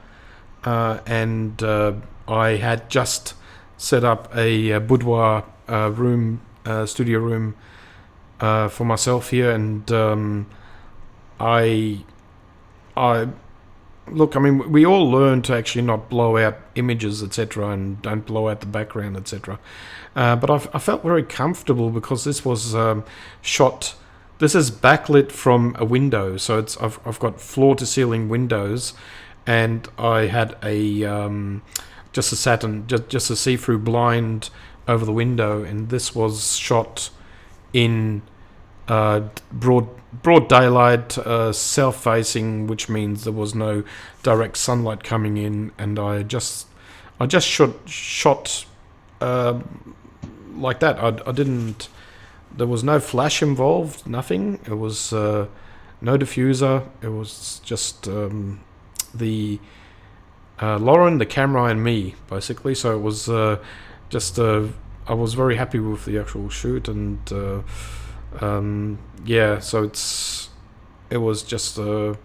and I had just set up a boudoir room, studio room for myself here, and I look. I mean, we all learn to actually not blow out images, etc., and don't blow out the background, etc. But I felt very comfortable because this was shot. This is backlit from a window, so I've got floor to ceiling windows, and I had a just a see-through blind over the window, and this was shot in broad daylight, south-facing, which means there was no direct sunlight coming in, and I just shot like that. I didn't. There was no flash involved, nothing. It was no diffuser. It was just the Lauren, the camera, and me, basically. So it was just. I was very happy with the actual shoot, and yeah. So it was just a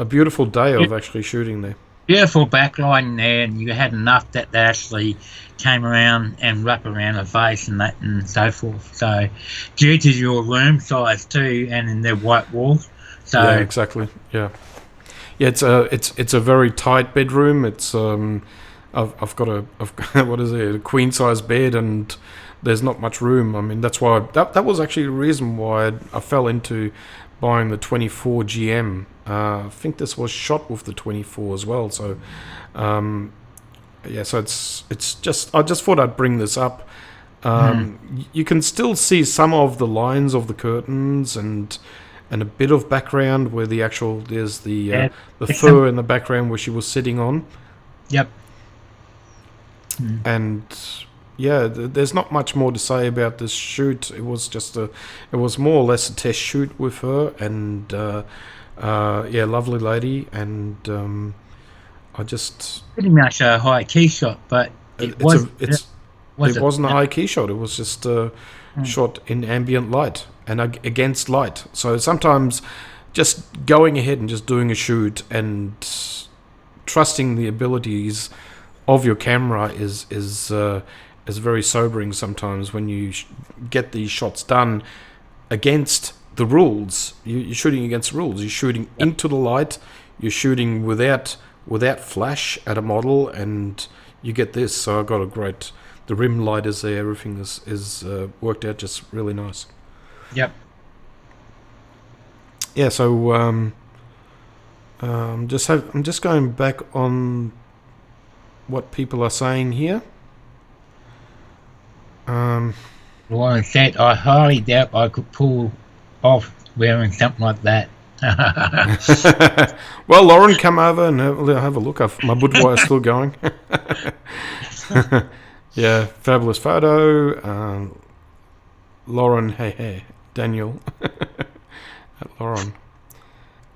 beautiful day of actually shooting there. Beautiful backlighting there, and you had enough that they actually came around and wrap around the face and that and so forth. So due to your room size too, and in their white walls. So yeah, exactly. Yeah. It's a very tight bedroom. It's I've got what is it, a queen size bed, and there's not much room. I mean, that's why that was actually the reason why I fell into buying the 24 GM I think this was shot with the 24 as well. So, so it's just, I just thought I'd bring this up. You can still see some of the lines of the curtains and a bit of background where there's the fur in the background where she was sitting on. Yep. And there's not much more to say about this shoot. It was more or less a test shoot with her, and lovely lady, and I just pretty much a high key shot, but it wasn't a high key shot. It was just shot in ambient light and against light. So sometimes just going ahead and just doing a shoot and trusting the abilities of your camera is very sobering sometimes when you get these shots done against the rules. You're shooting against the rules. You're shooting into the light. You're shooting without flash at a model, and you get this. So I got the rim light is there. Everything is worked out just really nice. Yep. Yeah. So I'm just going back on what people are saying here. Lauren said, I highly doubt I could pull off wearing something like that. Well, Lauren, come over and have a look. My boudoir is still going. Yeah, fabulous photo. Lauren, hey, Daniel. Lauren.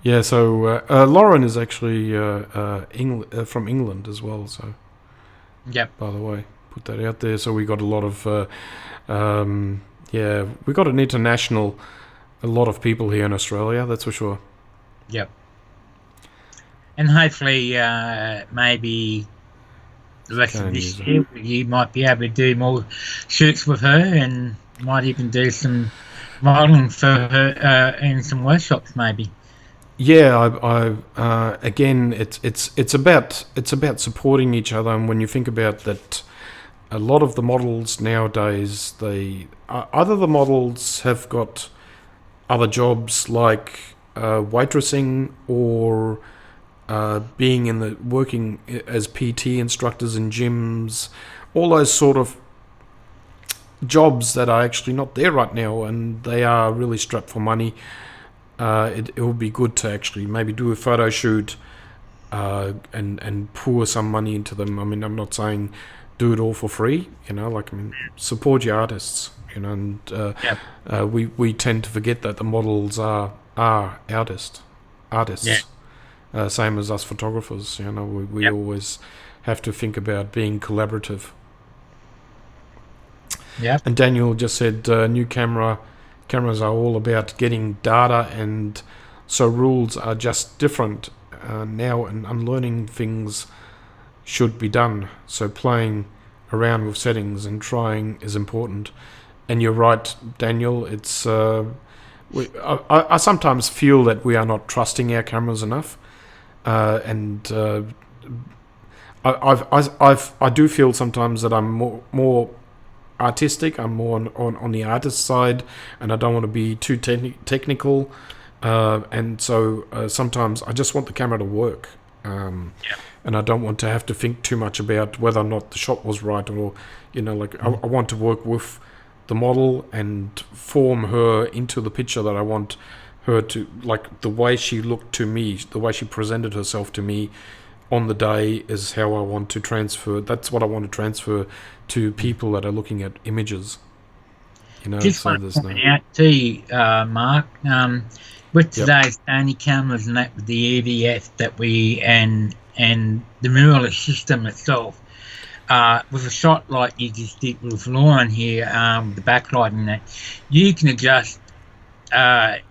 Yeah, so Lauren is actually from England as well. So, yep. By the way, put that out there. So we got a lot of, we got an international, a lot of people here in Australia. That's for sure. Yep. And hopefully, maybe the rest of this year, you might be able to do more shoots with her, and might even do some modelling for her in some workshops, maybe. Yeah, again, it's about supporting each other, and when you think about that, a lot of the models nowadays, either the models have got other jobs like waitressing or working as PT instructors in gyms, all those sort of jobs that are actually not there right now, and they are really strapped for money. It would be good to actually maybe do a photo shoot and pour some money into them. I mean, I'm not saying do it all for free, support your artists, and we tend to forget that the models are artists. Yeah. Same as us photographers, we always have to think about being collaborative. Yeah. And Daniel just said new cameras are all about getting data, and so rules are just different now, and unlearning things should be done. So playing around with settings and trying is important. And you're right, Daniel. It's I sometimes feel that we are not trusting our cameras enough, and I do feel sometimes that I'm more artistic. I'm more on the artist side, and I don't want to be too technical. And so sometimes I just want the camera to work, and I don't want to have to think too much about whether or not the shot was right, or I want to work with the model and form her into the picture that I want her to, like the way she looked to me, the way she presented herself to me on the day is how I want to transfer. That's what I want to transfer to people that are looking at images. Just want to point out to you, Mark, with today's Sony cameras and that, with the EVF that and the mirrorless system itself, with a shot like you just did with Lauren here, the backlighting, that you can adjust that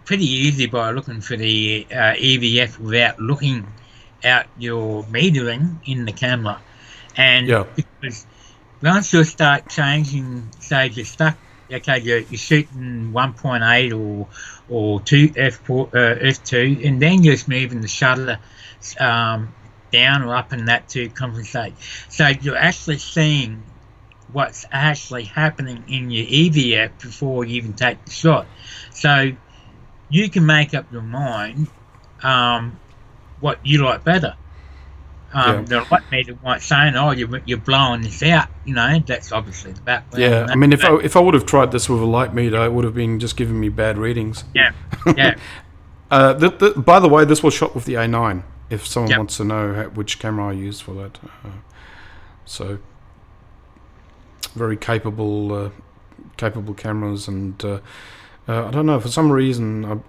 pretty easy by looking for the EVF without looking out your metering in the camera. And because once you start changing, say you're stuck, okay, you're shooting 1.8 or 2 f2, and then you're just moving the shutter down or up and that to compensate. So you're actually seeing what's actually happening in your EVF before you even take the shot. So you can make up your mind what you like better. Yeah. The light meter might saying, "Oh, you're blowing this out." That's obviously the background. Yeah, I mean, if I would have tried this with a light meter, it would have been just giving me bad readings. yeah, yeah, By the way, this was shot with the A9. If someone Yep. wants to know which camera I used for that, so very capable cameras, and I don't know, for some reason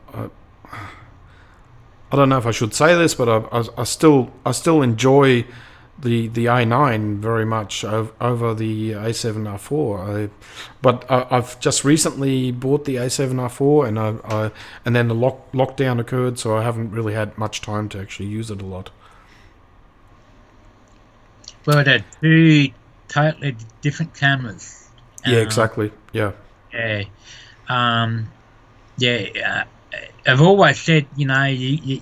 I don't know if I should say this, but I still enjoy the A9 very much over the A7R4. But I've just recently bought the A7R4, and then the lockdown occurred, so I haven't really had much time to actually use it a lot. well, they're two totally different cameras. Yeah, exactly. Yeah. Yeah, I've always said, anybody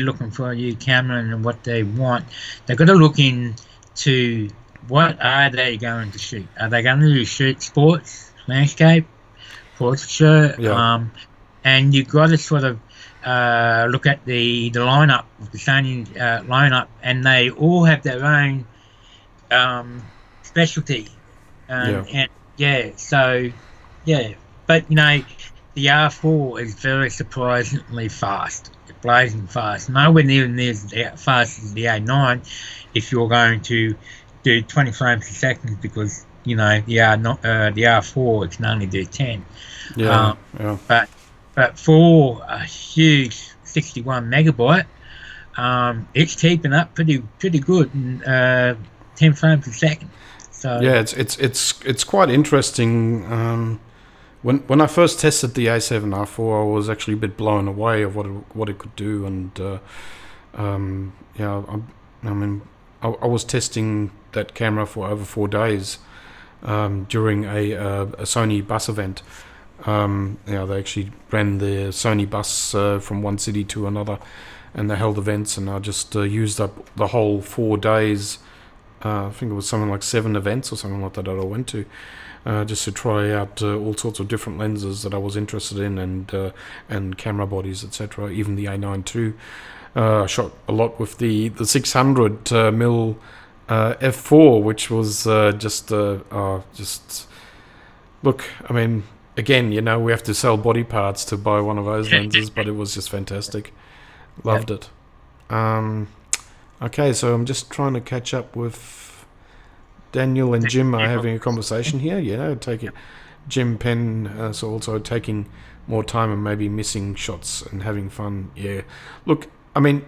looking for a new camera and what they want, they've got to look into what are they going to shoot. Are they going to shoot sports, landscape, portraiture? Yeah. And you've got to sort of look at the lineup of the Sony lineup, and they all have their own specialty. But the R4 is very surprisingly fast. It's blazing fast. Nowhere near as fast as the A9 if you're going to do 20 frames a second, because the R4 it can only do 10. Yeah. But for a huge 61 megabyte, it's keeping up pretty good in 10 frames a second. So yeah, it's quite interesting. When I first tested the A7R4, I was actually a bit blown away of what it could do, and I was testing that camera for over 4 days during a Sony bus event. They actually ran the Sony bus from one city to another, and they held events, and I just used up the whole 4 days. I think it was something like 7 events or something like that I went to, just to try out all sorts of different lenses that I was interested in, and camera bodies, etc. Even the A9 too. I shot a lot with the 600 mil f4, which was just look. I mean, again, we have to sell body parts to buy one of those lenses, but it was just fantastic. Loved it. Okay, so I'm just trying to catch up with Daniel and Jim are having a conversation here. Take it. Jim Penn so also taking more time and maybe missing shots and having fun. Yeah. Look, I mean,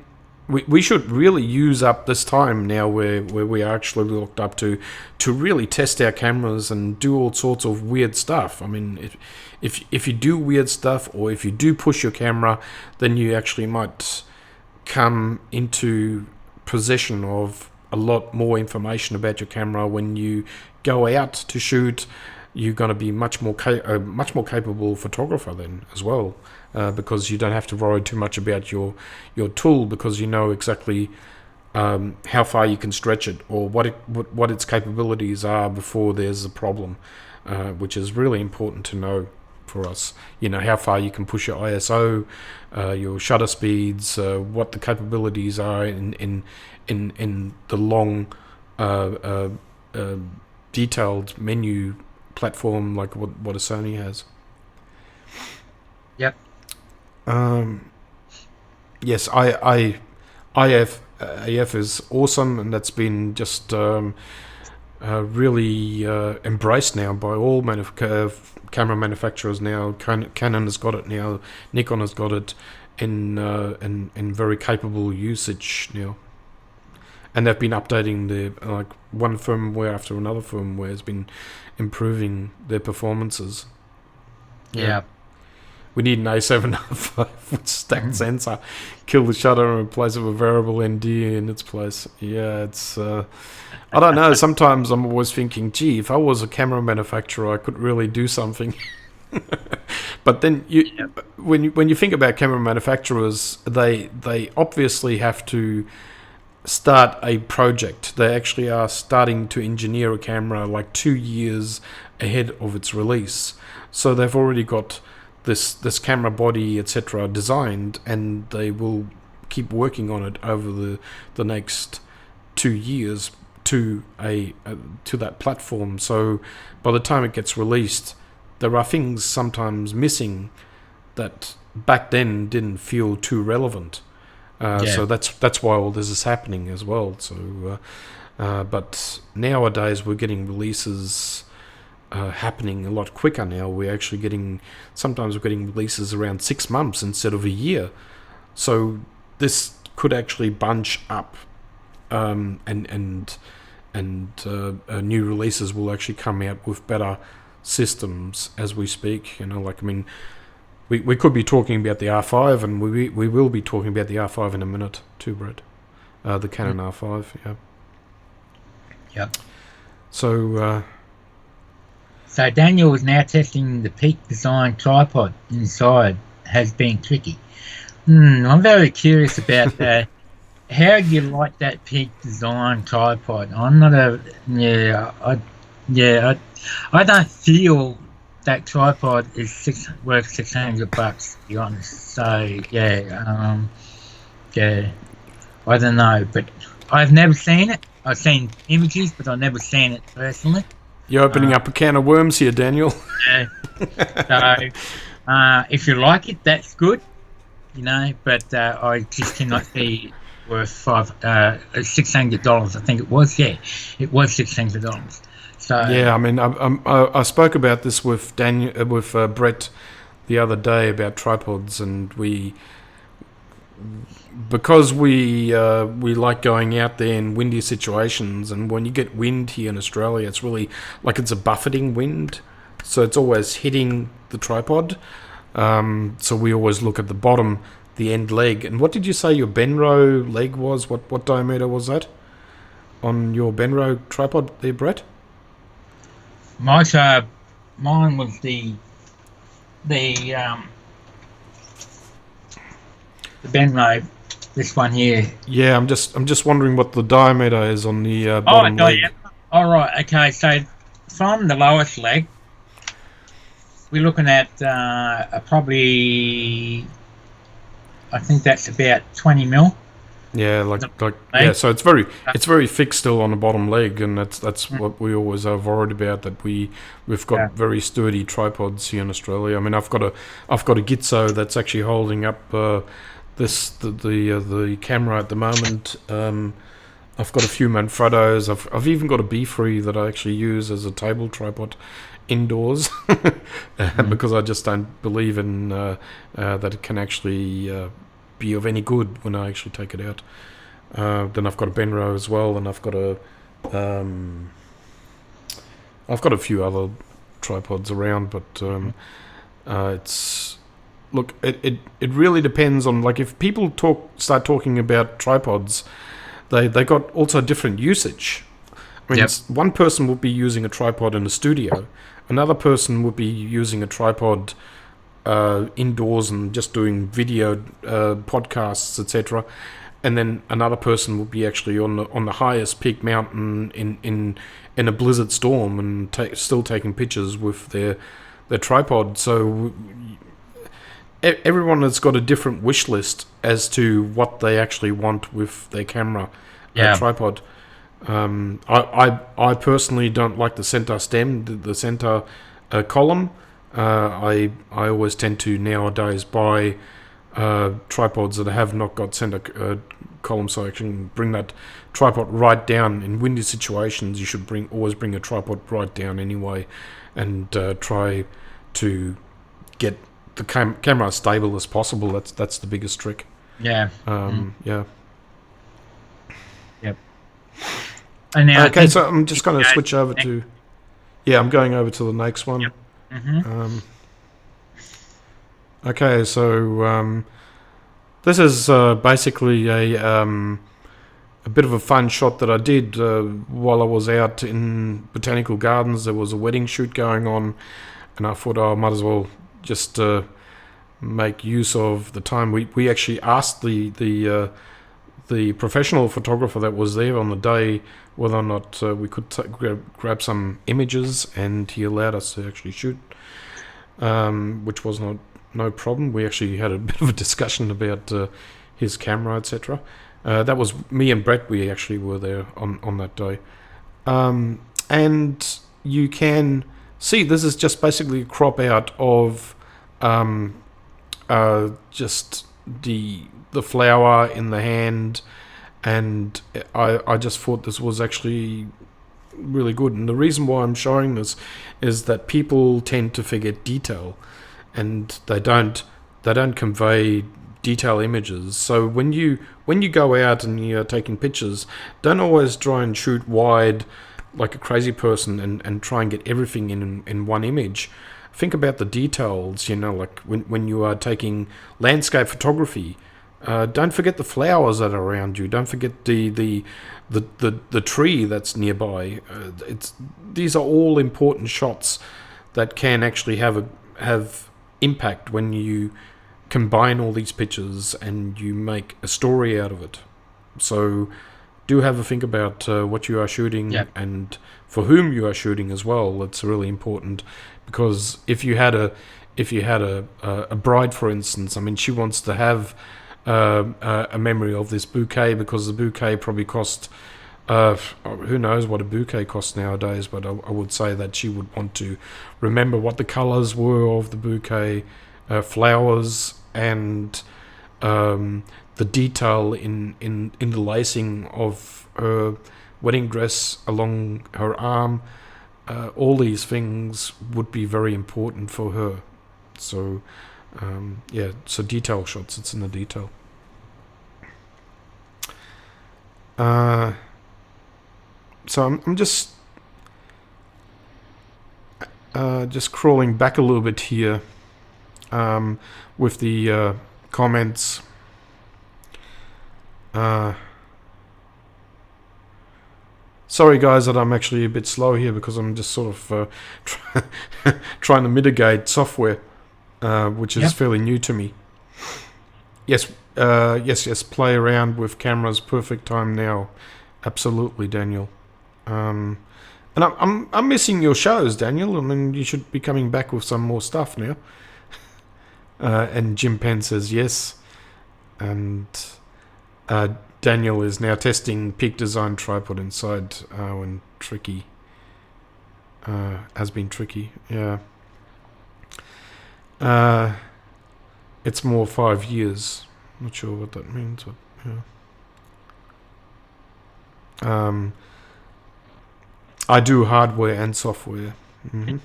we should really use up this time now where we are actually looked up to really test our cameras and do all sorts of weird stuff. I mean, if you do weird stuff, or if you do push your camera, then you actually might come into possession of a lot more information about your camera. When you go out to shoot, you're going to be much more capable photographer then as well, because you don't have to worry too much about your tool, because you know exactly how far you can stretch it, or what its capabilities are before there's a problem, which is really important to know for us. How far you can push your ISO, your shutter speeds, what the capabilities are in the long detailed menu platform like what a Sony has. Yep. Yes, AF is awesome, and that's been just really embraced now by all camera manufacturers now. Canon has got it now, Nikon has got it in very capable usage now. And they've been updating one firmware after another firmware has been improving their performances. Yeah. We need an A7R5 with stacked sensor. Kill the shutter and replace it with variable ND in its place. Yeah, it's... I don't know. Sometimes I'm always thinking, gee, if I was a camera manufacturer, I could really do something. But then when you think about camera manufacturers, they obviously have to start a project. They actually are starting to engineer a camera like 2 years ahead of its release. So they've already got this camera body, etc., designed, and they will keep working on it over the next 2 years to to that platform. So by the time it gets released, there are things sometimes missing that back then didn't feel too relevant. So that's why all this is happening as well. So, but nowadays we're getting releases happening a lot quicker now. Sometimes we're getting releases around 6 months instead of a year. So this could actually bunch up, and new releases will actually come out with better systems as we speak. We could be talking about the R5, and we will be talking about the R5 in a minute too, Brett. The Canon R5, yeah. Yep. So Daniel is now testing the Peak Design tripod inside. Has been tricky. I'm very curious about that. How do you like that Peak Design tripod? I'm not a I don't feel that tripod is worth $600, to be honest. So I don't know, but I've never seen it. I've seen images, but I've never seen it personally. you're opening up a can of worms here, Daniel. Yeah. So if you like it, that's good, But I just cannot see it worth $600. I think it was. Yeah, it was $600. So Yeah, I spoke about this with Brett the other day about tripods, and because we like going out there in windy situations, and when you get wind here in Australia, it's really like it's a buffeting wind, so it's always hitting the tripod. So we always look at the bottom, the end leg. And what did you say your Benro leg was? What diameter was that on your Benro tripod there, Brett? mine was the Benro. This one here. Yeah, I'm just wondering what the diameter is on the bottom leg. Yeah. All right. Okay. So from the lowest leg, we're looking at probably, I think that's about 20 mil. Yeah, yeah. So it's very fixed still on the bottom leg, and that's what we always are worried about. That we've got very sturdy tripods here in Australia. I've got a Gitzo that's actually holding up the camera at the moment. I've got a few Manfredos. I've even got a B3 that I actually use as a table tripod indoors because I just don't believe in that it can actually be of any good when I actually take it out. Then I've got a Benro as well, and I've got a few other tripods around, but it really depends on, like, if people start talking about tripods, they got also different usage. One person would be using a tripod in a studio, another person would be using a tripod indoors and just doing video podcasts, etc. And then another person would be actually on the highest peak mountain in a blizzard storm and still taking pictures with their tripod. So everyone has got a different wish list as to what they actually want with their camera tripod. I personally don't like the center stem, the center column. I always tend to nowadays buy tripods that have not got center column, so I can bring that tripod right down. In windy situations, you should always bring a tripod right down anyway, and try to get the camera as stable as possible. That's the biggest trick. Yeah. Yeah. Yep. And now okay, so I'm just going to switch over to. Yeah, I'm going over to the next one. Yep. Okay, so this is basically a bit of a fun shot that I did while I was out in Botanical Gardens. There was a wedding shoot going on, and I thought I might as well just make use of the time. We actually asked the professional photographer that was there on the day whether or not we could grab some images, and he allowed us to actually shoot, which was not no problem. We actually had a bit of a discussion about his camera, etc. That was me and Brett. We actually were there on that day. And you can see this is just basically a crop out of just the flower in the hand, and I just thought this was actually really good. And the reason why I'm showing this is that people tend to forget detail, and they don't convey detail images. So when you go out and you're taking pictures, don't always try and shoot wide like a crazy person and try and get everything in one image. Think about the details, like when you are taking landscape photography. Don't forget the flowers that are around you. Don't forget the tree that's nearby. These are all important shots that can actually have impact when you combine all these pictures and you make a story out of it. So do have a think about what you are shooting and for whom you are shooting as well. It's really important, because if you had a bride, for instance, I mean, she wants to have a memory of this bouquet, because the bouquet probably cost who knows what a bouquet costs nowadays, but I would say that she would want to remember what the colors were of the bouquet, flowers, and the detail in the lacing of her wedding dress along her arm. All these things would be very important for her. So so detail shots, it's in the detail. So I'm just crawling back a little bit here with the comments. Sorry guys that I'm actually a bit slow here, because I'm just sort of trying to mitigate software, which is fairly new to me. Yes, play around with cameras, perfect time now. Absolutely, Daniel. And I'm missing your shows, Daniel. I mean, you should be coming back with some more stuff now. And Jim Penn says yes. And Daniel is now testing Peak Design tripod inside when tricky. Has been tricky, yeah. It's more 5 years. Not sure what that means, but yeah. I do hardware and software. Mm-hmm.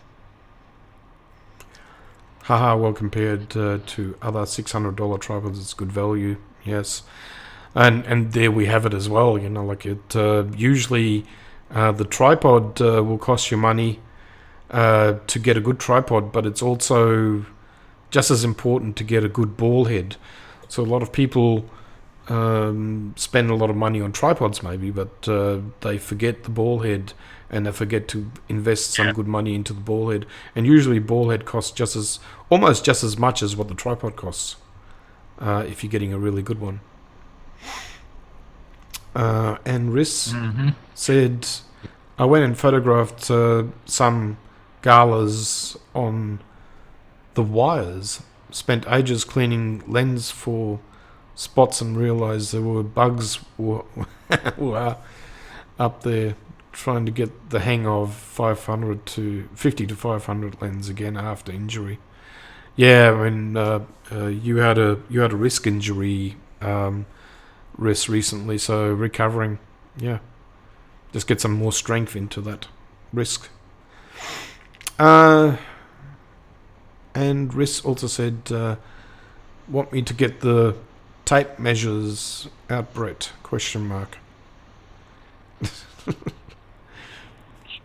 Haha, well, compared to other $600 tripods, it's good value, yes. And there we have it as well, like it usually the tripod will cost you money to get a good tripod, but it's also just as important to get a good ball head. So a lot of people spend a lot of money on tripods maybe, but they forget the ball head, and they forget to invest some good money into the ball head. And usually ball head costs almost just as much as what the tripod costs, if you're getting a really good one. And Riss said, I went and photographed some galas on the wires, spent ages cleaning lens for spots and realized there were bugs were up there, trying to get the hang of 50 to 500 lens again after injury. Yeah, I mean, you had a wrist injury, wrist recently, so recovering. Yeah, just get some more strength into that wrist. And Riss also said, want me to get the tape measures out, Brett? ?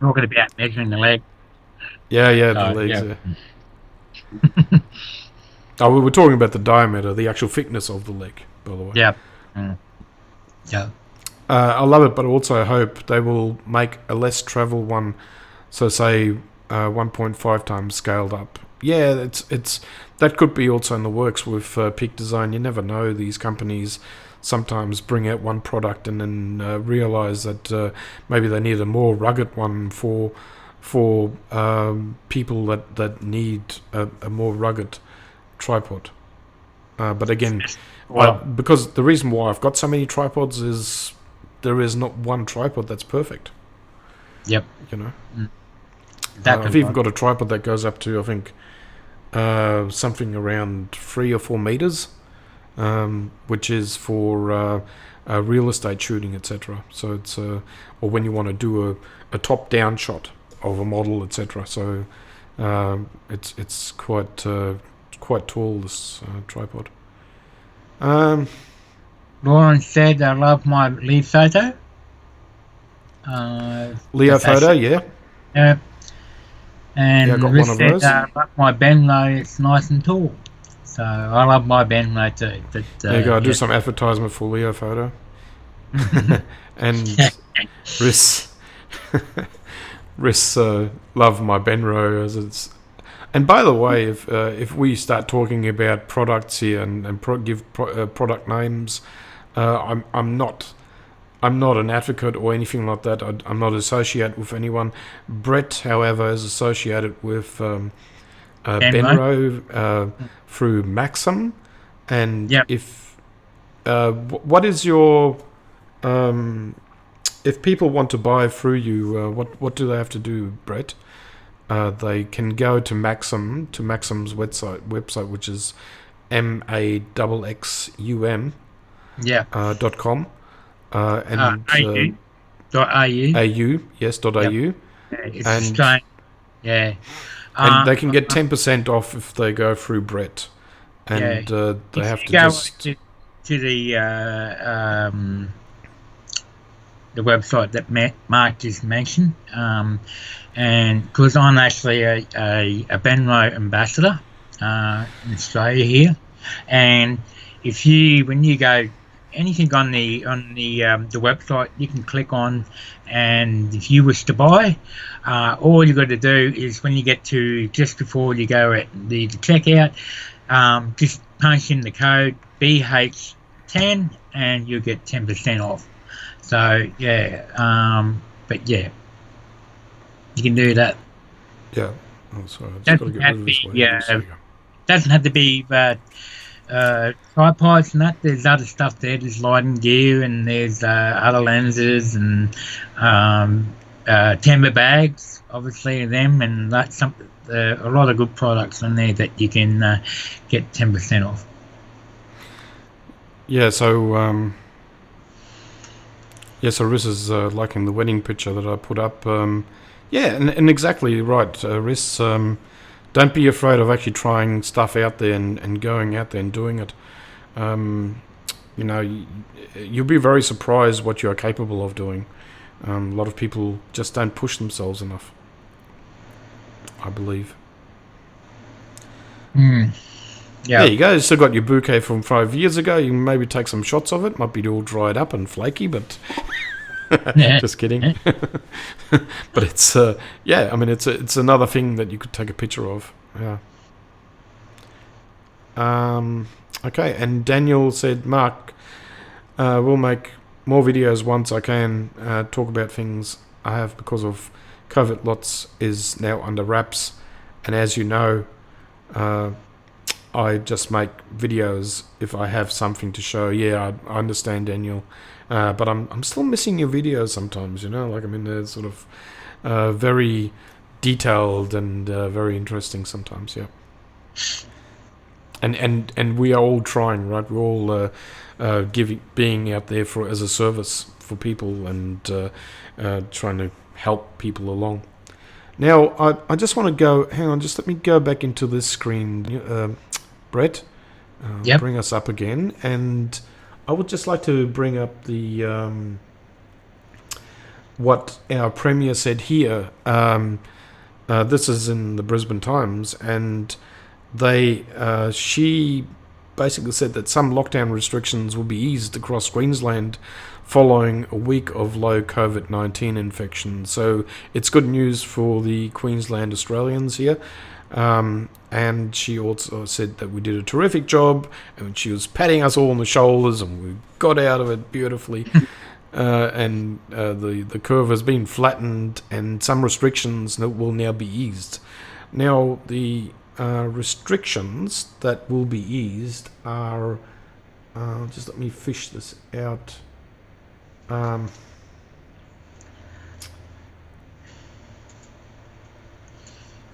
Talking about measuring the leg. Yeah, the legs. Yeah. Oh, we were talking about the diameter, the actual thickness of the leg, by the way. Yeah. Yeah. I love it, but also hope they will make a less travel one. So say 1.5 times scaled up. Yeah, it's that could be also in the works with Peak Design. You never know. These companies sometimes bring out one product and then realize that maybe they need a more rugged one for people that need a more rugged tripod. But again, Well, because the reason why I've got so many tripods is there is not one tripod that's perfect. yep. You know, That I've even got a tripod that goes up to, I think, something around 3 or 4 meters, which is for real estate shooting, etc. So it's or when you want to do a top-down shot of a model, etc. So it's quite tall, this tripod. Lauren said, "I love my lead photo." Leo that's photo, actually- yeah. Yeah. And Yeah, I got Riz one of said, those. "I love my Benlo. It's nice and tall." So I love my Benlo too. But, There you go. Do yeah. some advertisement for Leo photo. And Riss love my Benro as it's. And by the way, if we start talking about products here and give product names, I'm not an advocate or anything like that. I'm not associated with anyone. Brett, however, is associated with Benro through Maxim. And Yep. if what is your if people want to buy through you, what do they have to do, Brett? They can go to Maxim's website, which is maxum Yeah. .com and au.au. au, yes, .au, Yeah, it's And- Australian. Yeah. and they can get 10% off if they go through Brett, and they if have you to go just to the website that Mark just mentioned, and because I'm actually a Benro ambassador in Australia here, and when you go anything on the website, you can click on, and if you wish to buy, all you got to do is when you get to just before you go at the checkout, just punch in the code BH10 and you'll get 10% off. So but yeah, you can do that. yeah. Oh, sorry, I just got to get rid of this. Doesn't have to be tripods and that. There's other stuff there. There's lighting gear and there's other lenses and timber bags, obviously them, and that's a lot of good products in there that you can get 10% off. Yeah, so so Riz is liking the wedding picture that I put up. Yeah, and exactly right, Riz. Don't be afraid of actually trying stuff out there and going out there and doing it. You know, you'll be very surprised what you are capable of doing. A lot of people just don't push themselves enough, I believe. Yeah. There you go. You still got your bouquet from 5 years ago. You can maybe take some shots of it. Might be all dried up and flaky, but just kidding. But it's yeah. I mean, it's another thing that you could take a picture of. Yeah. Okay. And Daniel said, Mark, we'll make more videos once I can talk about things I have because of COVID. Lots is now under wraps, and as you know, I just make videos if I have something to show. Yeah, I understand, Daniel, but I'm still missing your videos sometimes. You know, like I mean, they're sort of very detailed and very interesting sometimes. Yeah, and we are all trying, right? We're all being out there as a service for people and trying to help people along. Now, I just want to go. Hang on, just let me go back into this screen. Brett, Yep. Bring us up again, and I would just like to bring up the what our premier said here. This is in the Brisbane Times, and she basically said that some lockdown restrictions will be eased across Queensland following a week of low COVID-19 infections. So it's good news for the Queensland Australians here. And she also said that we did a terrific job, and she was patting us all on the shoulders, and we got out of it beautifully. And the curve has been flattened, and some restrictions will now be eased. Now, the restrictions that will be eased are, just let me fish this out.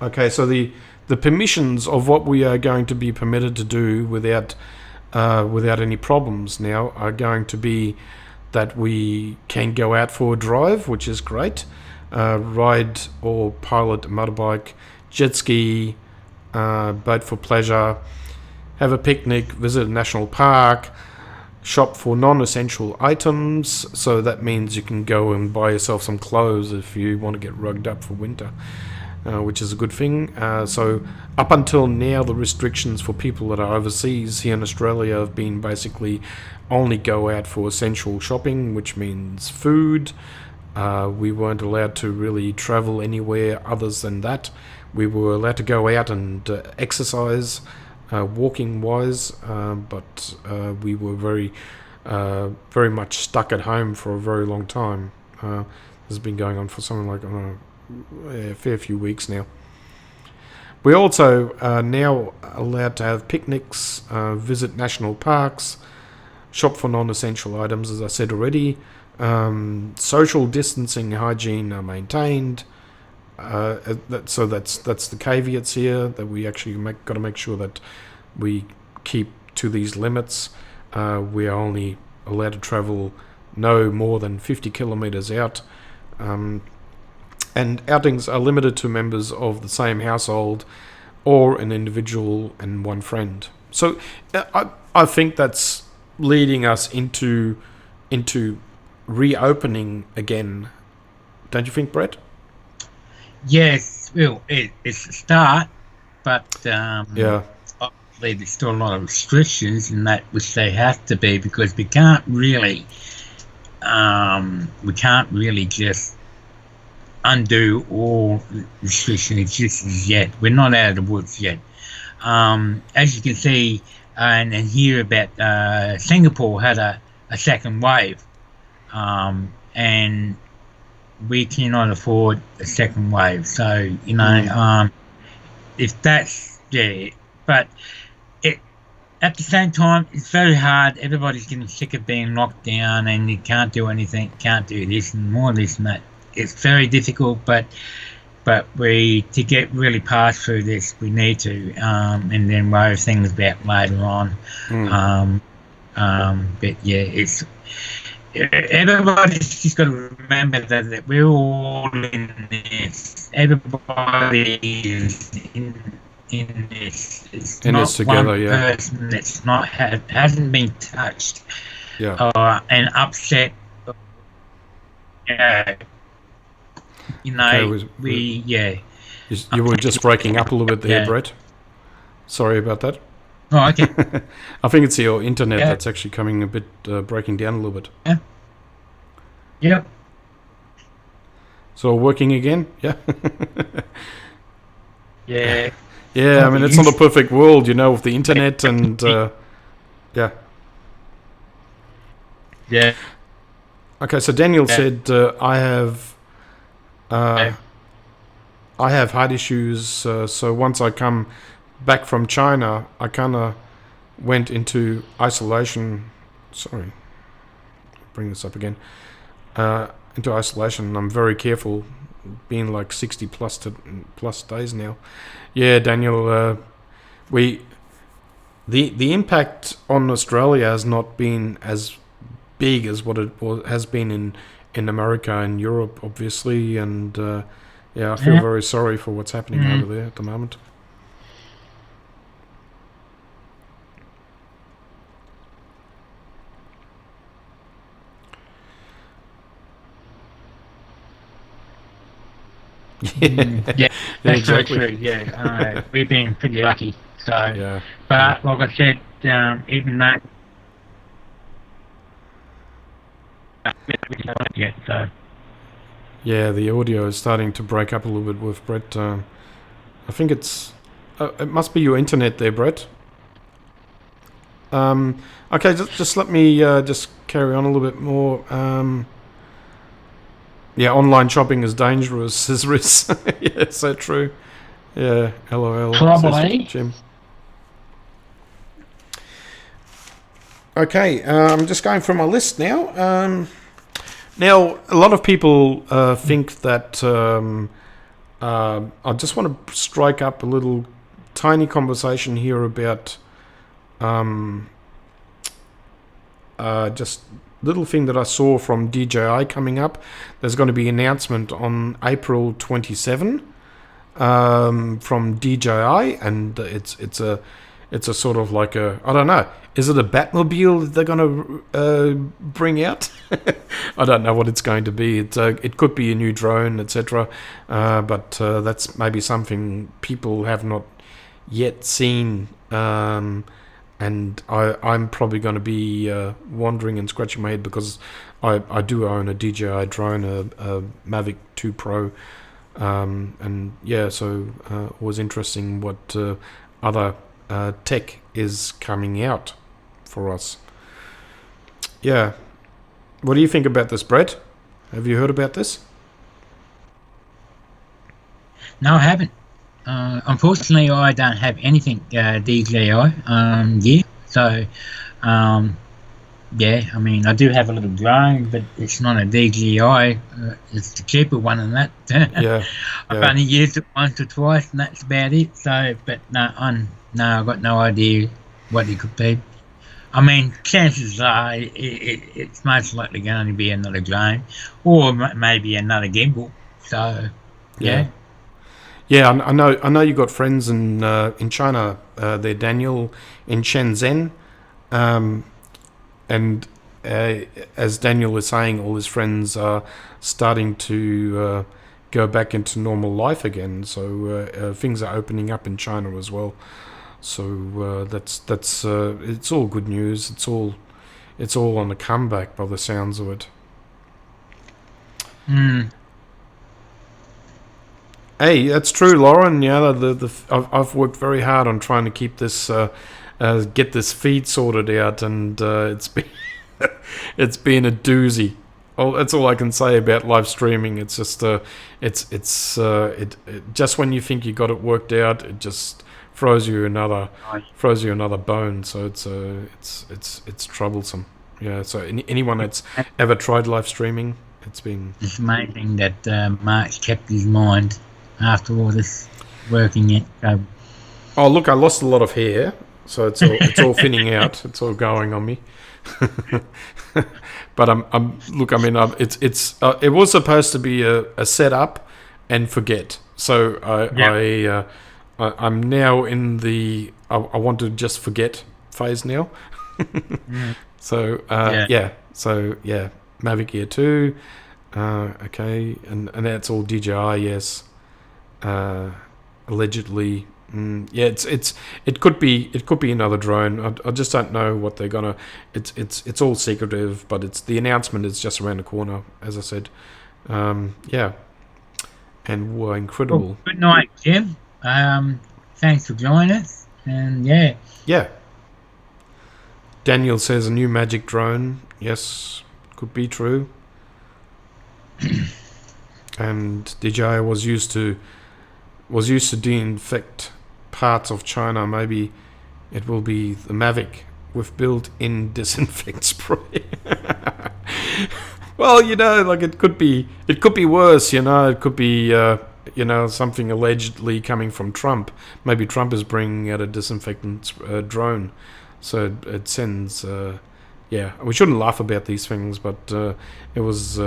Okay, so the permissions of what we are going to be permitted to do without any problems now are going to be that we can go out for a drive, which is great, ride or pilot a motorbike, jet ski, boat for pleasure, have a picnic, visit a national park, shop for non-essential items. So that means you can go and buy yourself some clothes if you want to get rugged up for winter, which is a good thing. So up until now, the restrictions for people that are overseas here in Australia have been basically only go out for essential shopping, which means food. We weren't allowed to really travel anywhere others than that. We were allowed to go out and exercise, walking wise, but we were very much stuck at home for a very long time. This has been going on for something like a fair few weeks now. We also are now allowed to have picnics, visit national parks, shop for non-essential items, as I said already. Social distancing, hygiene are maintained. So that's the caveats here, that we actually got to make sure that we keep to these limits. We are only allowed to travel no more than 50 kilometres out. And outings are limited to members of the same household or an individual and one friend. So I think that's leading us into reopening again. Don't you think, Brett? Yes, well, it's a start, but Yeah. obviously there's still a lot of restrictions in that, which they have to be, because we can't really just undo all restriction existence yet. We're not out of the woods yet. As you can see and hear about, Singapore had a second wave, and we cannot afford a second wave. So, if that's, but at the same time, it's very hard. Everybody's getting sick of being locked down, and you can't do anything, can't do this and more this and that. It's very difficult, but to get really past through this, we need to, and then worry things about later on. But yeah, it's everybody's just got to remember that we're all in this. Everybody is in this. It's in not this together, one yeah. person that's not hasn't been touched, Yeah. and upset. Yeah. Okay, you were just breaking up a little bit there, Brett. Sorry about that. Oh, okay. I think it's your internet that's actually coming a bit, breaking down a little bit. Yeah. Yep. So working again? Yeah. Yeah. Yeah, I mean, it's not a perfect world, with the internet and, yeah. Yeah. Okay, so Daniel said, I have heart issues, so once I come back from China, I kind of went into isolation. Sorry, bring this up again. Into isolation. I'm very careful, being like 60 plus days now. Yeah, Daniel, the impact on Australia has not been as big as what it has been in America and Europe, obviously, and I feel very sorry for what's happening over there at the moment. Yeah, that's exactly. Very true. Yeah, we've been pretty lucky. So, but like I said, even that, yeah. So. Yeah, the audio is starting to break up a little bit with Brett. I think it must be your internet there, Brett. Okay, just let me just carry on a little bit more. Yeah, online shopping is dangerous, says Riz. Yeah, so true. Yeah, LOL, Probably. says Jim. Okay, I'm just going through my list now. Now, a lot of people think that I just want to strike up a little tiny conversation here about just little thing that I saw from DJI coming up. There's going to be an announcement on April 27 from DJI, and it's a sort of like a, I don't know, is it a Batmobile that they're going to bring out? I don't know what it's going to be. It could be a new drone, etc. But that's maybe something people have not yet seen. And I'm probably going to be wandering and scratching my head because I do own a DJI drone, a Mavic 2 Pro. And yeah, so it was interesting what other tech is coming out for us. Yeah. What do you think about this, Brett? Have you heard about this? No, I haven't. Unfortunately, I don't have anything DJI. Yeah. So, yeah. I mean, I do have a little drone, but it's not a DJI. It's the cheaper one than that. Yeah. I've only used it once or twice, and that's about it. So, but no, I've got no idea what it could be. I mean, chances are it's most likely going to be another drone, or maybe another gimbal. So, yeah. Yeah, I know. You got friends in China. There, Daniel in Shenzhen, and as Daniel was saying, all his friends are starting to go back into normal life again. So things are opening up in China as well. So that's it's all good news. It's all on the comeback by the sounds of it. Hey, that's true, Lauren. Yeah, I've worked very hard on trying to keep this get this feed sorted out, and it's been it's been a doozy. Oh, that's all I can say about live streaming. It's just it just when you think you got it worked out, it just throws you another bone. So it's troublesome. Yeah. So anyone that's ever tried live streaming, it's amazing that Mark's kept his mind after all this working it. Oh, look, I lost a lot of hair, so it's all thinning out. It's all going on me. But it was supposed to be a set-up and forget. So I'm now in the I want to just forget phase now. So So Mavic Air 2. Okay, and that's all DJI. Yes. Allegedly. It could be another drone. I just don't know what they're gonna. It's all secretive, but the announcement is just around the corner, as I said. Yeah, and incredible. Well, good night, Jim. Thanks for joining us, and yeah. Daniel says a new magic drone. Yes, could be true. And DJI was used to disinfect parts of China. Maybe it will be the Mavic with built-in disinfect spray. Well, like it could be worse. It could be something allegedly coming from Trump. Maybe Trump is bringing out a disinfectant drone, so it sends. We shouldn't laugh about these things, but it was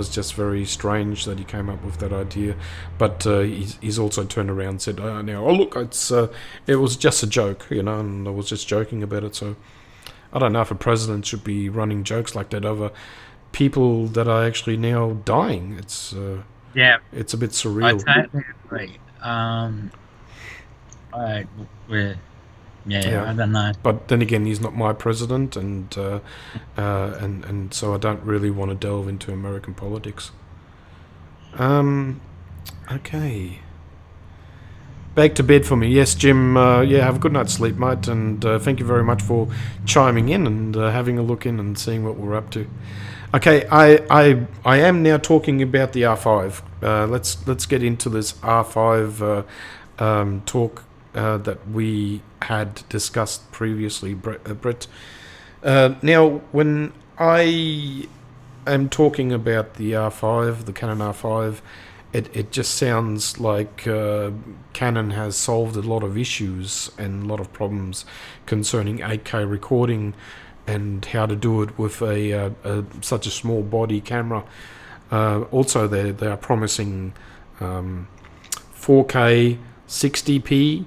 just very strange that he came up with that idea. But he's also turned around and said, look, it was just a joke, and I was just joking about it. So I don't know if a president should be running jokes like that over people that are actually now dying. It's it's a bit surreal. I totally agree. I don't know. But then again, he's not my president, and so I don't really want to delve into American politics. Okay. Back to bed for me. Yes, Jim. Yeah, have a good night's sleep, mate, and thank you very much for chiming in and having a look in and seeing what we're up to. Okay, I am now talking about the R5. Let's get into this R5 talk that we had discussed previously, Brett. Now, when I am talking about the R5, the Canon R5, it just sounds like Canon has solved a lot of issues and a lot of problems concerning 8K recording and how to do it with such a small body camera. Also, they are promising 4K 60p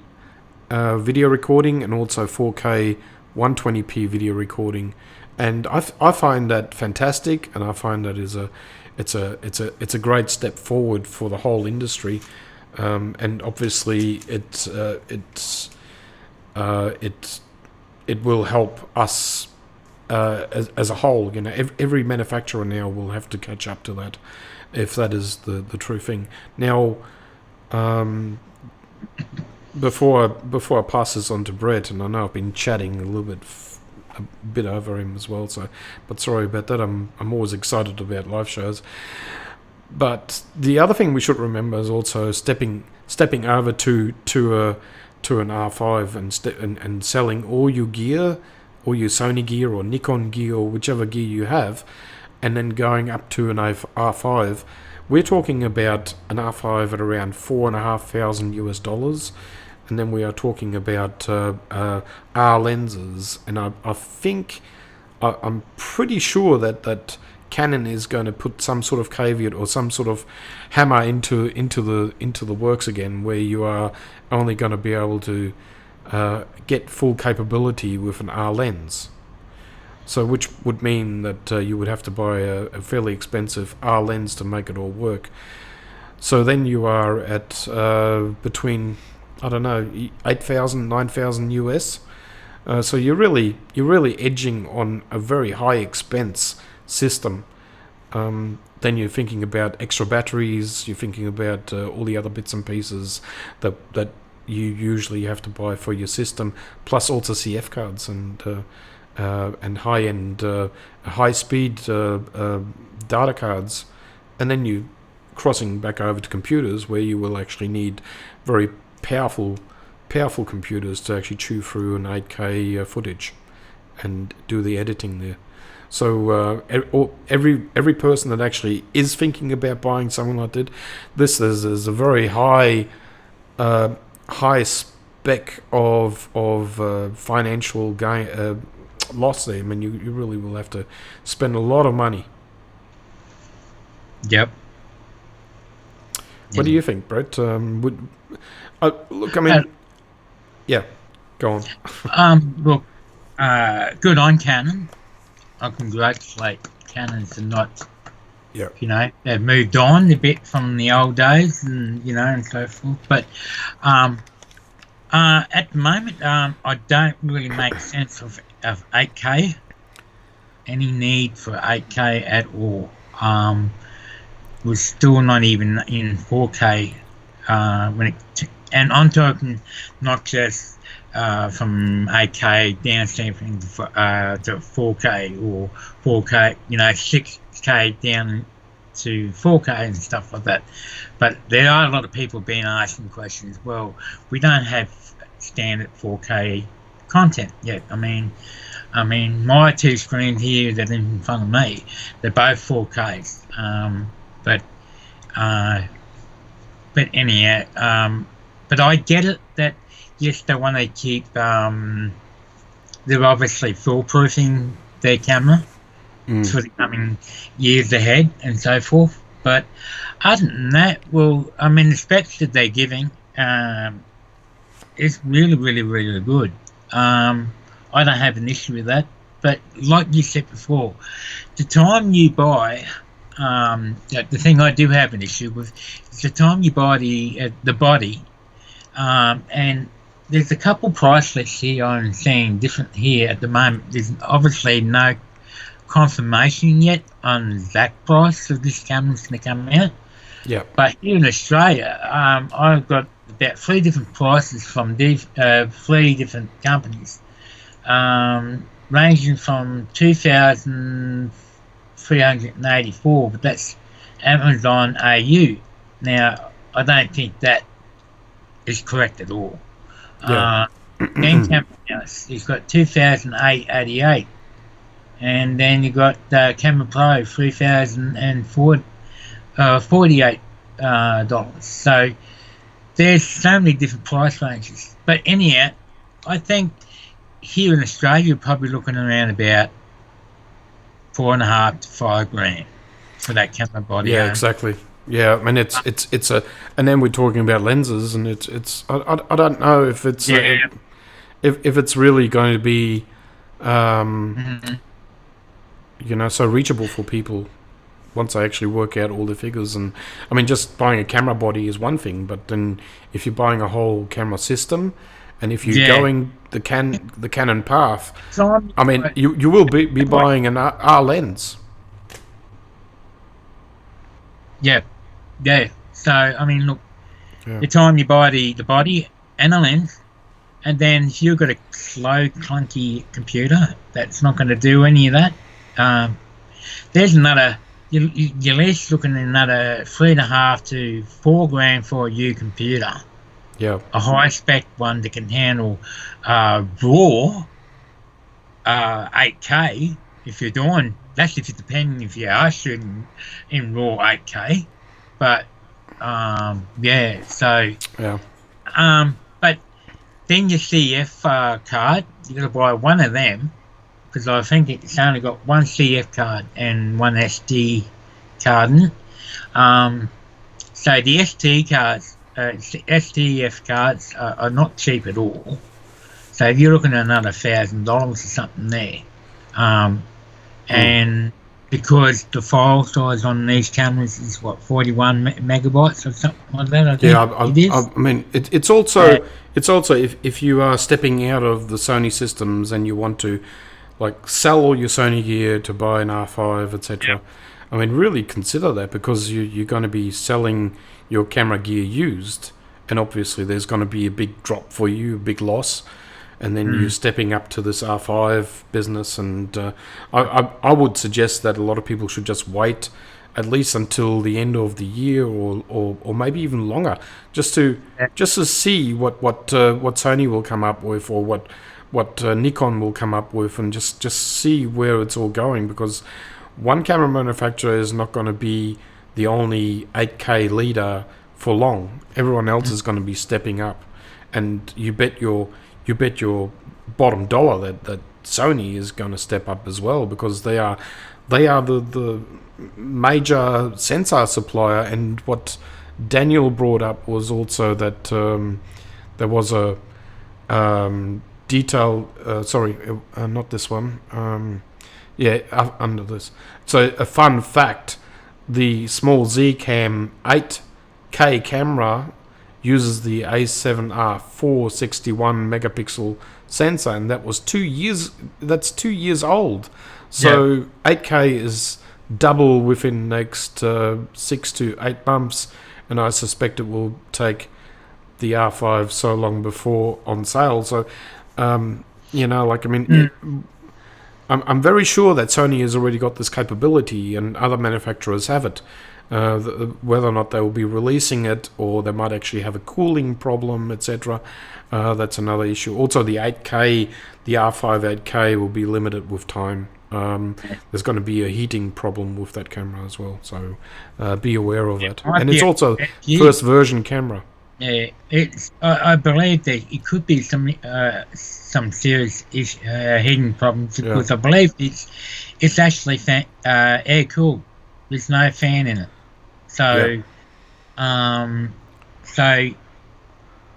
video recording and also 4K 120p video recording, and I find that fantastic, and I find that it's a great step forward for the whole industry, and obviously it will help us as a whole. You know, every manufacturer now will have to catch up to that, if that is the true thing. Now, before I pass this on to Brett, and I know I've been chatting a bit over him as well, so, but sorry about that. I'm always excited about live shows. But the other thing we should remember is also stepping over to an R5 and selling all your gear, or your Sony gear or Nikon gear or whichever gear you have, and then going up to an R5. We're talking about an R5 at around $4,500 US, and then we are talking about R lenses, and I think I'm pretty sure that Canon is going to put some sort of caveat or some sort of hammer into the works again, where you are only going to be able to get full capability with an R lens. So, which would mean that you would have to buy a fairly expensive R lens to make it all work. So then you are at between, I don't know, 8,000, 9,000 US. So you're really edging on a very high expense system. Then you're thinking about extra batteries. You're thinking about all the other bits and pieces that you usually have to buy for your system, plus also CF cards and high-end, high-speed data cards, and then you crossing back over to computers, where you will actually need very powerful computers to actually chew through an 8K footage and do the editing there. So every person that actually is thinking about buying something like that, this is a very high spec of financial gain. Loss there. I mean, you really will have to spend a lot of money. Yep. What do you think, Brett? Look, I mean, yeah, go on. Look, good on Canon. I congratulate Canon for not, they've moved on a bit from the old days, and and so forth. But at the moment, I don't really make sense of 8K, any need for 8K at all. We're still not even in 4K and I'm talking not just from 8K downstream to 4K or 4K, 6K down to 4K and stuff like that. But there are a lot of people being asking questions. Well, we don't have standard 4K content yet. I mean, my two screens here that are in front of me, they're both 4Ks. But anyhow, but I get it that yes, they want to keep. They're obviously foolproofing their camera for the coming years ahead and so forth. But other than that, well, I mean, the specs that they're giving is really, really, really good. I don't have an issue with that. But like you said before, the time you buy, the thing I do have an issue with is the time you buy the body, and there's a couple price lists here I'm seeing different here at the moment. There's obviously no confirmation yet on the exact price of this camera's going to come out. Yeah. But here in Australia, I've got the about 3 different prices from 3 different companies, ranging from 2,384, but that's Amazon AU. Now, I don't think that is correct at all. Yeah. Then Camera House, he's got 2,888, and then you got Camera Pro 3,048 dollars. So there's so many different price ranges. But anyhow, I think here in Australia you're probably looking around about $4,500 to $5,000 for that camera body. Yeah, exactly. Yeah, I mean it's a, and then we're talking about lenses, and it's I don't know if it's if it's really going to be you know, so reachable for people once I actually work out all the figures. And I mean, just buying a camera body is one thing, but then if you're buying a whole camera system, and if you're going the Canon path, I mean, you will be buying an R lens. Yeah. So I mean, look, the time you buy the body and a lens, and then if you've got a slow, clunky computer that's not going to do any of that, there's another. You're at least looking at another $3,500 to $4,000 for a new computer. Yeah. A high spec one that can handle raw 8K. If you're doing, that's if you are shooting in raw 8K. But but then your CF card, you got to buy one of them, because I think it's only got one CF card and one SD card in it. So the STF cards are not cheap at all. So if you're looking at another $1,000 or something there, and because the file size on these cameras is 41 megabytes or something like that. I think I mean, it's also if you are stepping out of the Sony systems and you want to like sell all your Sony gear to buy an R5, etc. I mean, really consider that, because you're going to be selling your camera gear used, and obviously there's going to be a big drop for you, a big loss, and then you're stepping up to this R5 business. And I would suggest that a lot of people should just wait at least until the end of the year, or maybe even longer, just to see what Sony will come up with, or what Nikon will come up with, and just see where it's all going, because one camera manufacturer is not going to be the only 8K leader for long. Everyone else is going to be stepping up, and you bet your bottom dollar that Sony is going to step up as well, because they are the major sensor supplier. And what Daniel brought up was also that there was a not this one. Under this. So a fun fact: the small Zcam 8K camera uses the A7R 461 megapixel sensor, and that was 2 years. That's 2 years old. So 8K is double within the next 6 to 8 months, and I suspect it will take the R5 so long before on sale. So, I'm very sure that Sony has already got this capability, and other manufacturers have it. Whether or not they will be releasing it, or they might actually have a cooling problem, etc. That's another issue. Also, the 8K, the R5 8K will be limited with time. There's going to be a heating problem with that camera as well, so be aware of it. And it's also first version camera. Yeah, I believe that it could be some serious heating problems, because I believe it's actually air cooled. There's no fan in it. So, so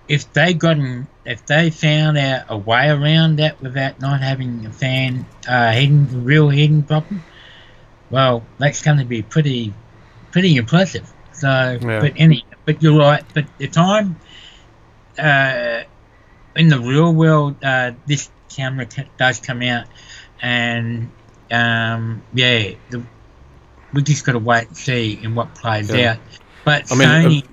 if they found out a way around that without not having a fan real heating problem, well, that's going to be pretty impressive. So, but you're right. But the time in the real world, this camera does come out, and we just got to wait and see in what plays out. But Sony,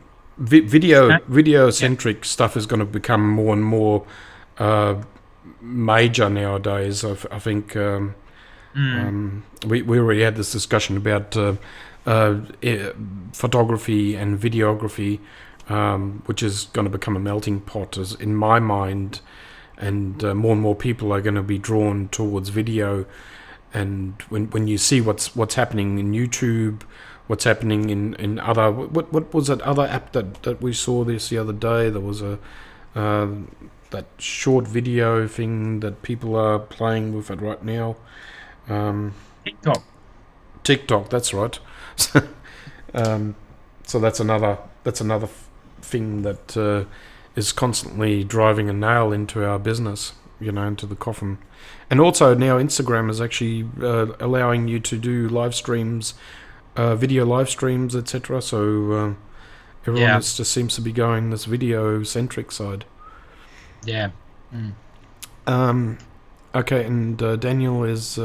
video centric stuff is going to become more and more major nowadays. I think we already had this discussion about photography and videography, which is going to become a melting pot, as in my mind, and more people are going to be drawn towards video. And when you see what's happening in YouTube, what's happening in other, what was that other app that we saw the other day? There was a that short video thing that people are playing with it right now. TikTok, that's right. So that's another thing that is constantly driving a nail into our business, into the coffin. And also now Instagram is actually allowing you to do live streams, video live streams, etc. So everyone just seems to be going this video centric side. Yeah. Okay, and Daniel is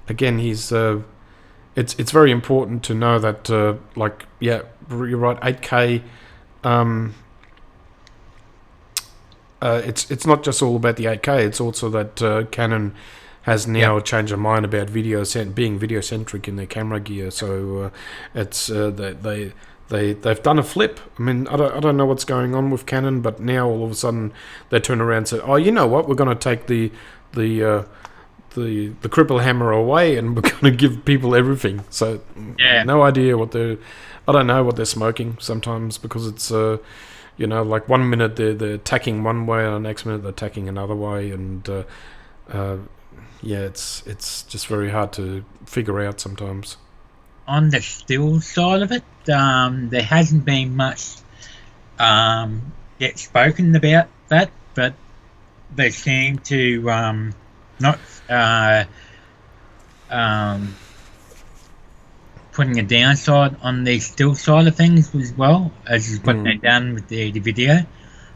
again. He's it's very important to know that you're right. 8K. It's not just all about the 8K. It's also that Canon has now changed their mind about being video centric in their camera gear. So it's that they've done a flip. I mean, I don't know what's going on with Canon, but now all of a sudden they turn around and say, "Oh, you know what? We're going to take the cripple hammer away, and we're going to give people everything." So no idea I don't know what they're smoking sometimes, because it's like 1 minute they're attacking one way, and the next minute they're attacking another way, and it's just very hard to figure out sometimes. On the still side of it, there hasn't been much yet spoken about that, but they seem to not putting a downside on the still side of things as well, as is what they've done with the video.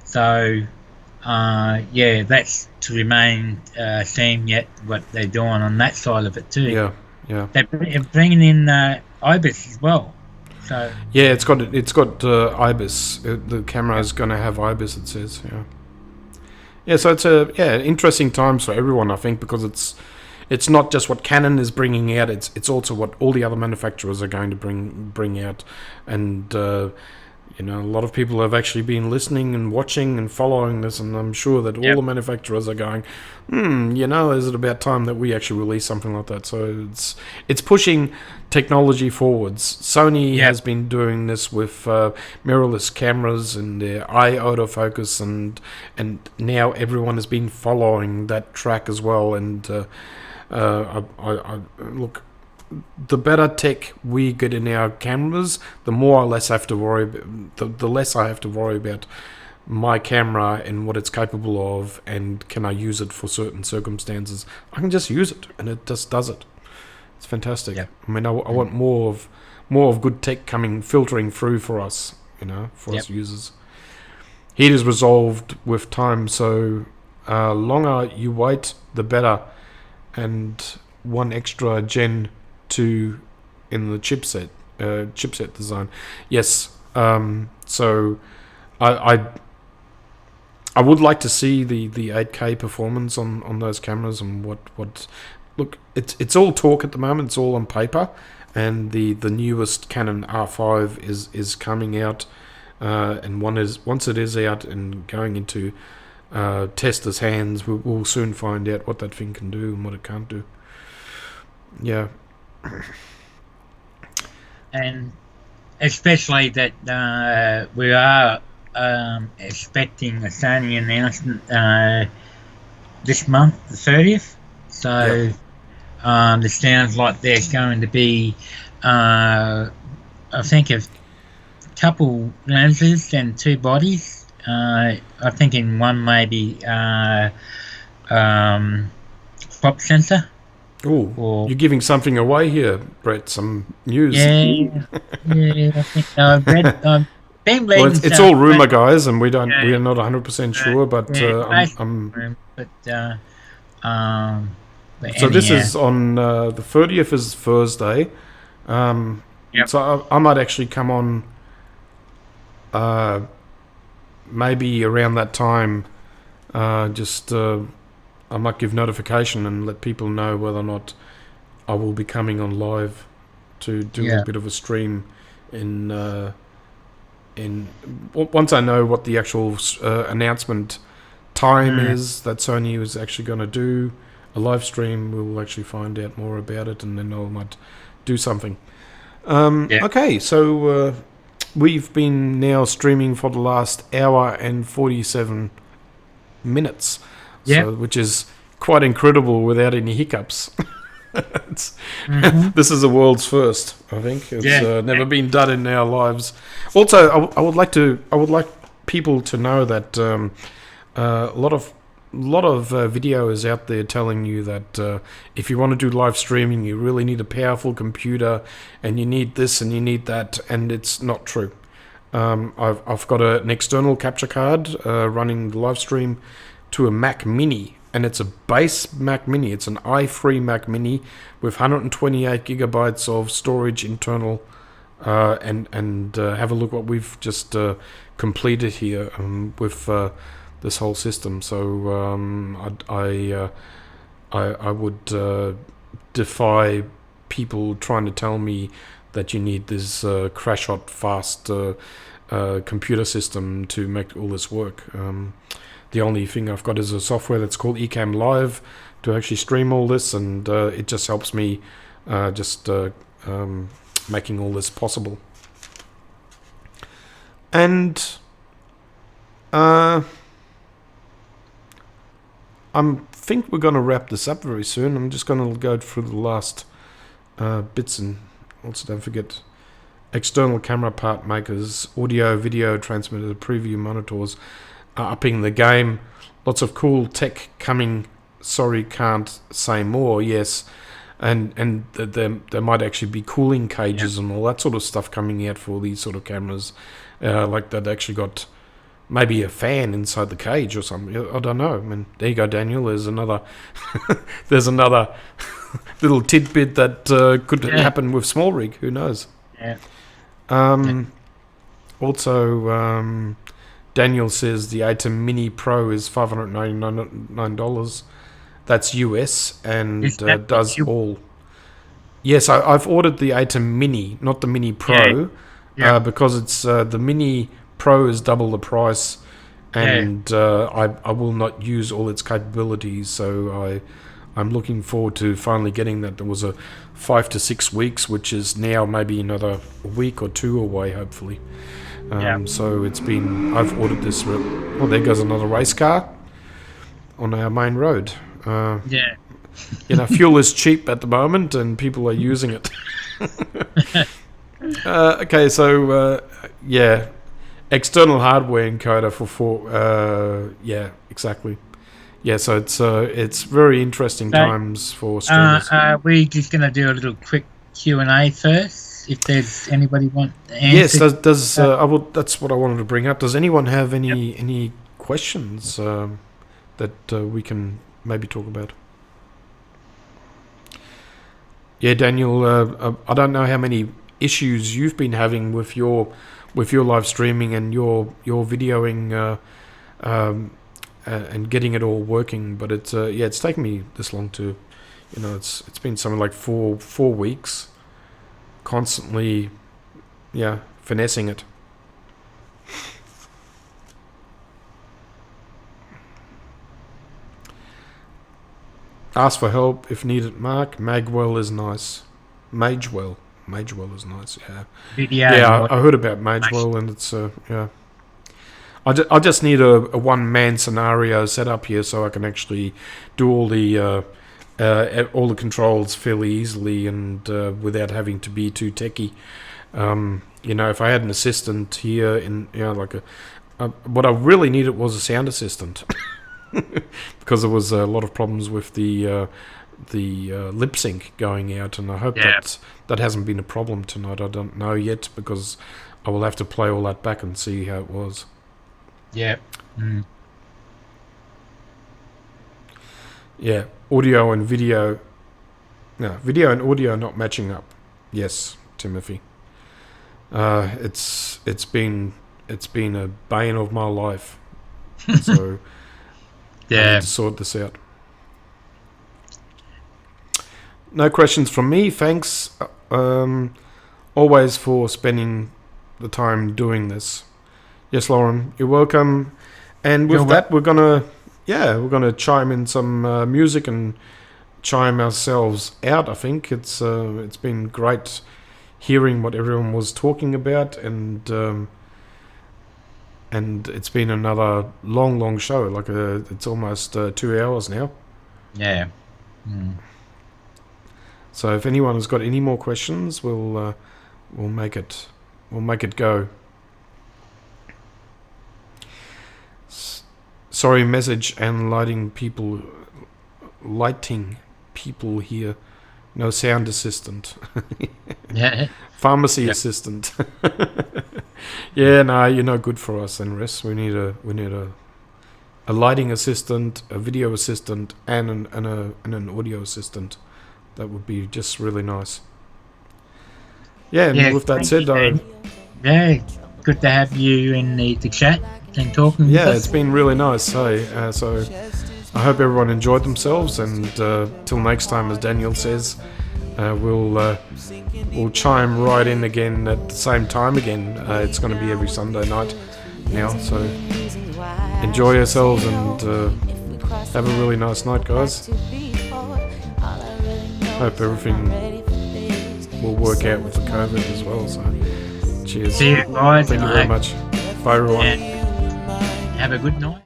So that's to remain seen yet what they're doing on that side of it too. Yeah. They're bringing in IBIS as well. So it's got IBIS. The camera is going to have IBIS. It says So it's interesting times for everyone, I think, because it's not just what Canon is bringing out. It's also what all the other manufacturers are going to bring out, and a lot of people have actually been listening and watching and following this, and I'm sure that all the manufacturers are going, is it about time that we actually release something like that? So it's pushing technology forwards. Sony has been doing this with mirrorless cameras and their eye autofocus, and now everyone has been following that track as well. And I look, the better tech we get in our cameras, the more or less I have to worry. The less I have to worry about my camera and what it's capable of, and can I use it for certain circumstances. I can just use it, and it just does it. It's fantastic. I mean, I want more of good tech filtering through for us, for us users. Heat is resolved with time, so longer you wait, the better. And one extra Gen 2 in the chipset design. Yes. So I would like to see the 8K performance on those cameras, and what look, it's all talk at the moment. It's all on paper, and the newest Canon R5 is coming out, and once it is out and going into testers' hands, we'll soon find out what that thing can do and what it can't do. Yeah. And especially that we are expecting a Sony announcement this month, the 30th. So it sounds like there's going to be, I think, a couple lenses and two bodies. I think in one maybe crop sensor. Oh, you're giving something away here, Brett. Some news. Yeah, I think I've been reading. Well, it's all rumor, guys, and we are not 100% sure. But so this is on the 30th is Thursday. So I might actually come on maybe around that time, I might give notification and let people know whether or not I will be coming on live to do a bit of a stream once I know what the actual announcement time is that Sony is actually going to do a live stream. We will actually find out more about it, and then I might do something. Okay, so we've been now streaming for the last hour and 47 minutes, which is quite incredible without any hiccups. This is the world's first, I think. It's never been done in our lives. Also, I would like people to know that a lot of videos out there telling you that if you want to do live streaming, you really need a powerful computer, and you need this and you need that, and it's not true. I've got an external capture card running the live stream to a Mac Mini, and it's a base Mac Mini. It's an i3 Mac Mini with 128 gigabytes of storage internal, and have a look what we've just completed here with this whole system. So I would defy people trying to tell me that you need this crash hot fast computer system to make all this work. The only thing I've got is a software that's called Ecamm Live to actually stream all this, and it just helps me making all this possible. And I think we're going to wrap this up very soon. I'm just going to go through the last bits, and also don't forget external camera part makers, audio, video transmitter, preview monitors, upping the game. Lots of cool tech coming. Sorry, can't say more. Yes, and there might actually be cooling cages and all that sort of stuff coming out for these sort of cameras. Like they've actually got maybe a fan inside the cage or something. I don't know. I mean, there you go, Daniel. There's another little tidbit that could happen with small rig. Who knows? Yeah. Also, Daniel says the ATEM Mini Pro is $599. That's US, and does all. Yes, I've ordered the ATEM Mini, not the Mini Pro, because it's the Mini Pro is double the price, and I will not use all its capabilities. So I'm looking forward to finally getting that. There was a 5 to 6 weeks, which is now maybe another week or two away, hopefully. So it's been. I've ordered this. Well, there goes another race car on our main road. Fuel is cheap at the moment, and people are using it. Okay, so external hardware encoder for 4. Exactly. Yeah, so it's very interesting times for streamers. Are we just going to do a little quick Q&A first? If there's anybody want to answer? Yes, that's what I wanted to bring up. Does anyone have any questions that we can maybe talk about? Yeah, Daniel, I don't know how many issues you've been having with your live streaming and your videoing and getting it all working, but it's taken me this long to, it's been something like four weeks, constantly, finessing it. Ask for help if needed, Mark. Magwell is nice. Magewell is nice, yeah. I heard about Magewell, and it's, I just need a one-man scenario set up here so I can actually do all the controls fairly easily and without having to be too techie. If I had an assistant here, what I really needed was a sound assistant. Because there was a lot of problems with the lip sync going out, and I hope that hasn't been a problem tonight. I don't know yet, because I will have to play all that back and see how it was. Yeah. Mm. Yeah, audio and video. No, video and audio not matching up. Yes, Timothy. It's been it's been a bane of my life. So I Yeah. need to sort this out. No questions from me. Thanks, always, for spending the time doing this. Yes, Lauren, you're welcome. And with that, we're gonna chime in some music and chime ourselves out. I think it's been great hearing what everyone was talking about, and it's been another long show. Like it's almost 2 hours now. Yeah. Mm. So if anyone has got any more questions, we'll make it go. Sorry, message and lighting people here. No sound assistant. Yeah. Pharmacy assistant. Yeah, no, you're no good for us, Enris. We need a lighting assistant, a video assistant, and an audio assistant. That would be just really nice. Yeah, and with that said, yeah, good to have you in the chat and talking with us. It's been really nice. Hey, so I hope everyone enjoyed themselves, and till next time, as Daniel says, we'll chime right in again at the same time again. It's going to be every Sunday night now, so enjoy yourselves and have a really nice night, guys. Hope everything will work out with the COVID as well. So cheers. See you guys. Thank you very much. Bye, everyone. And have a good night.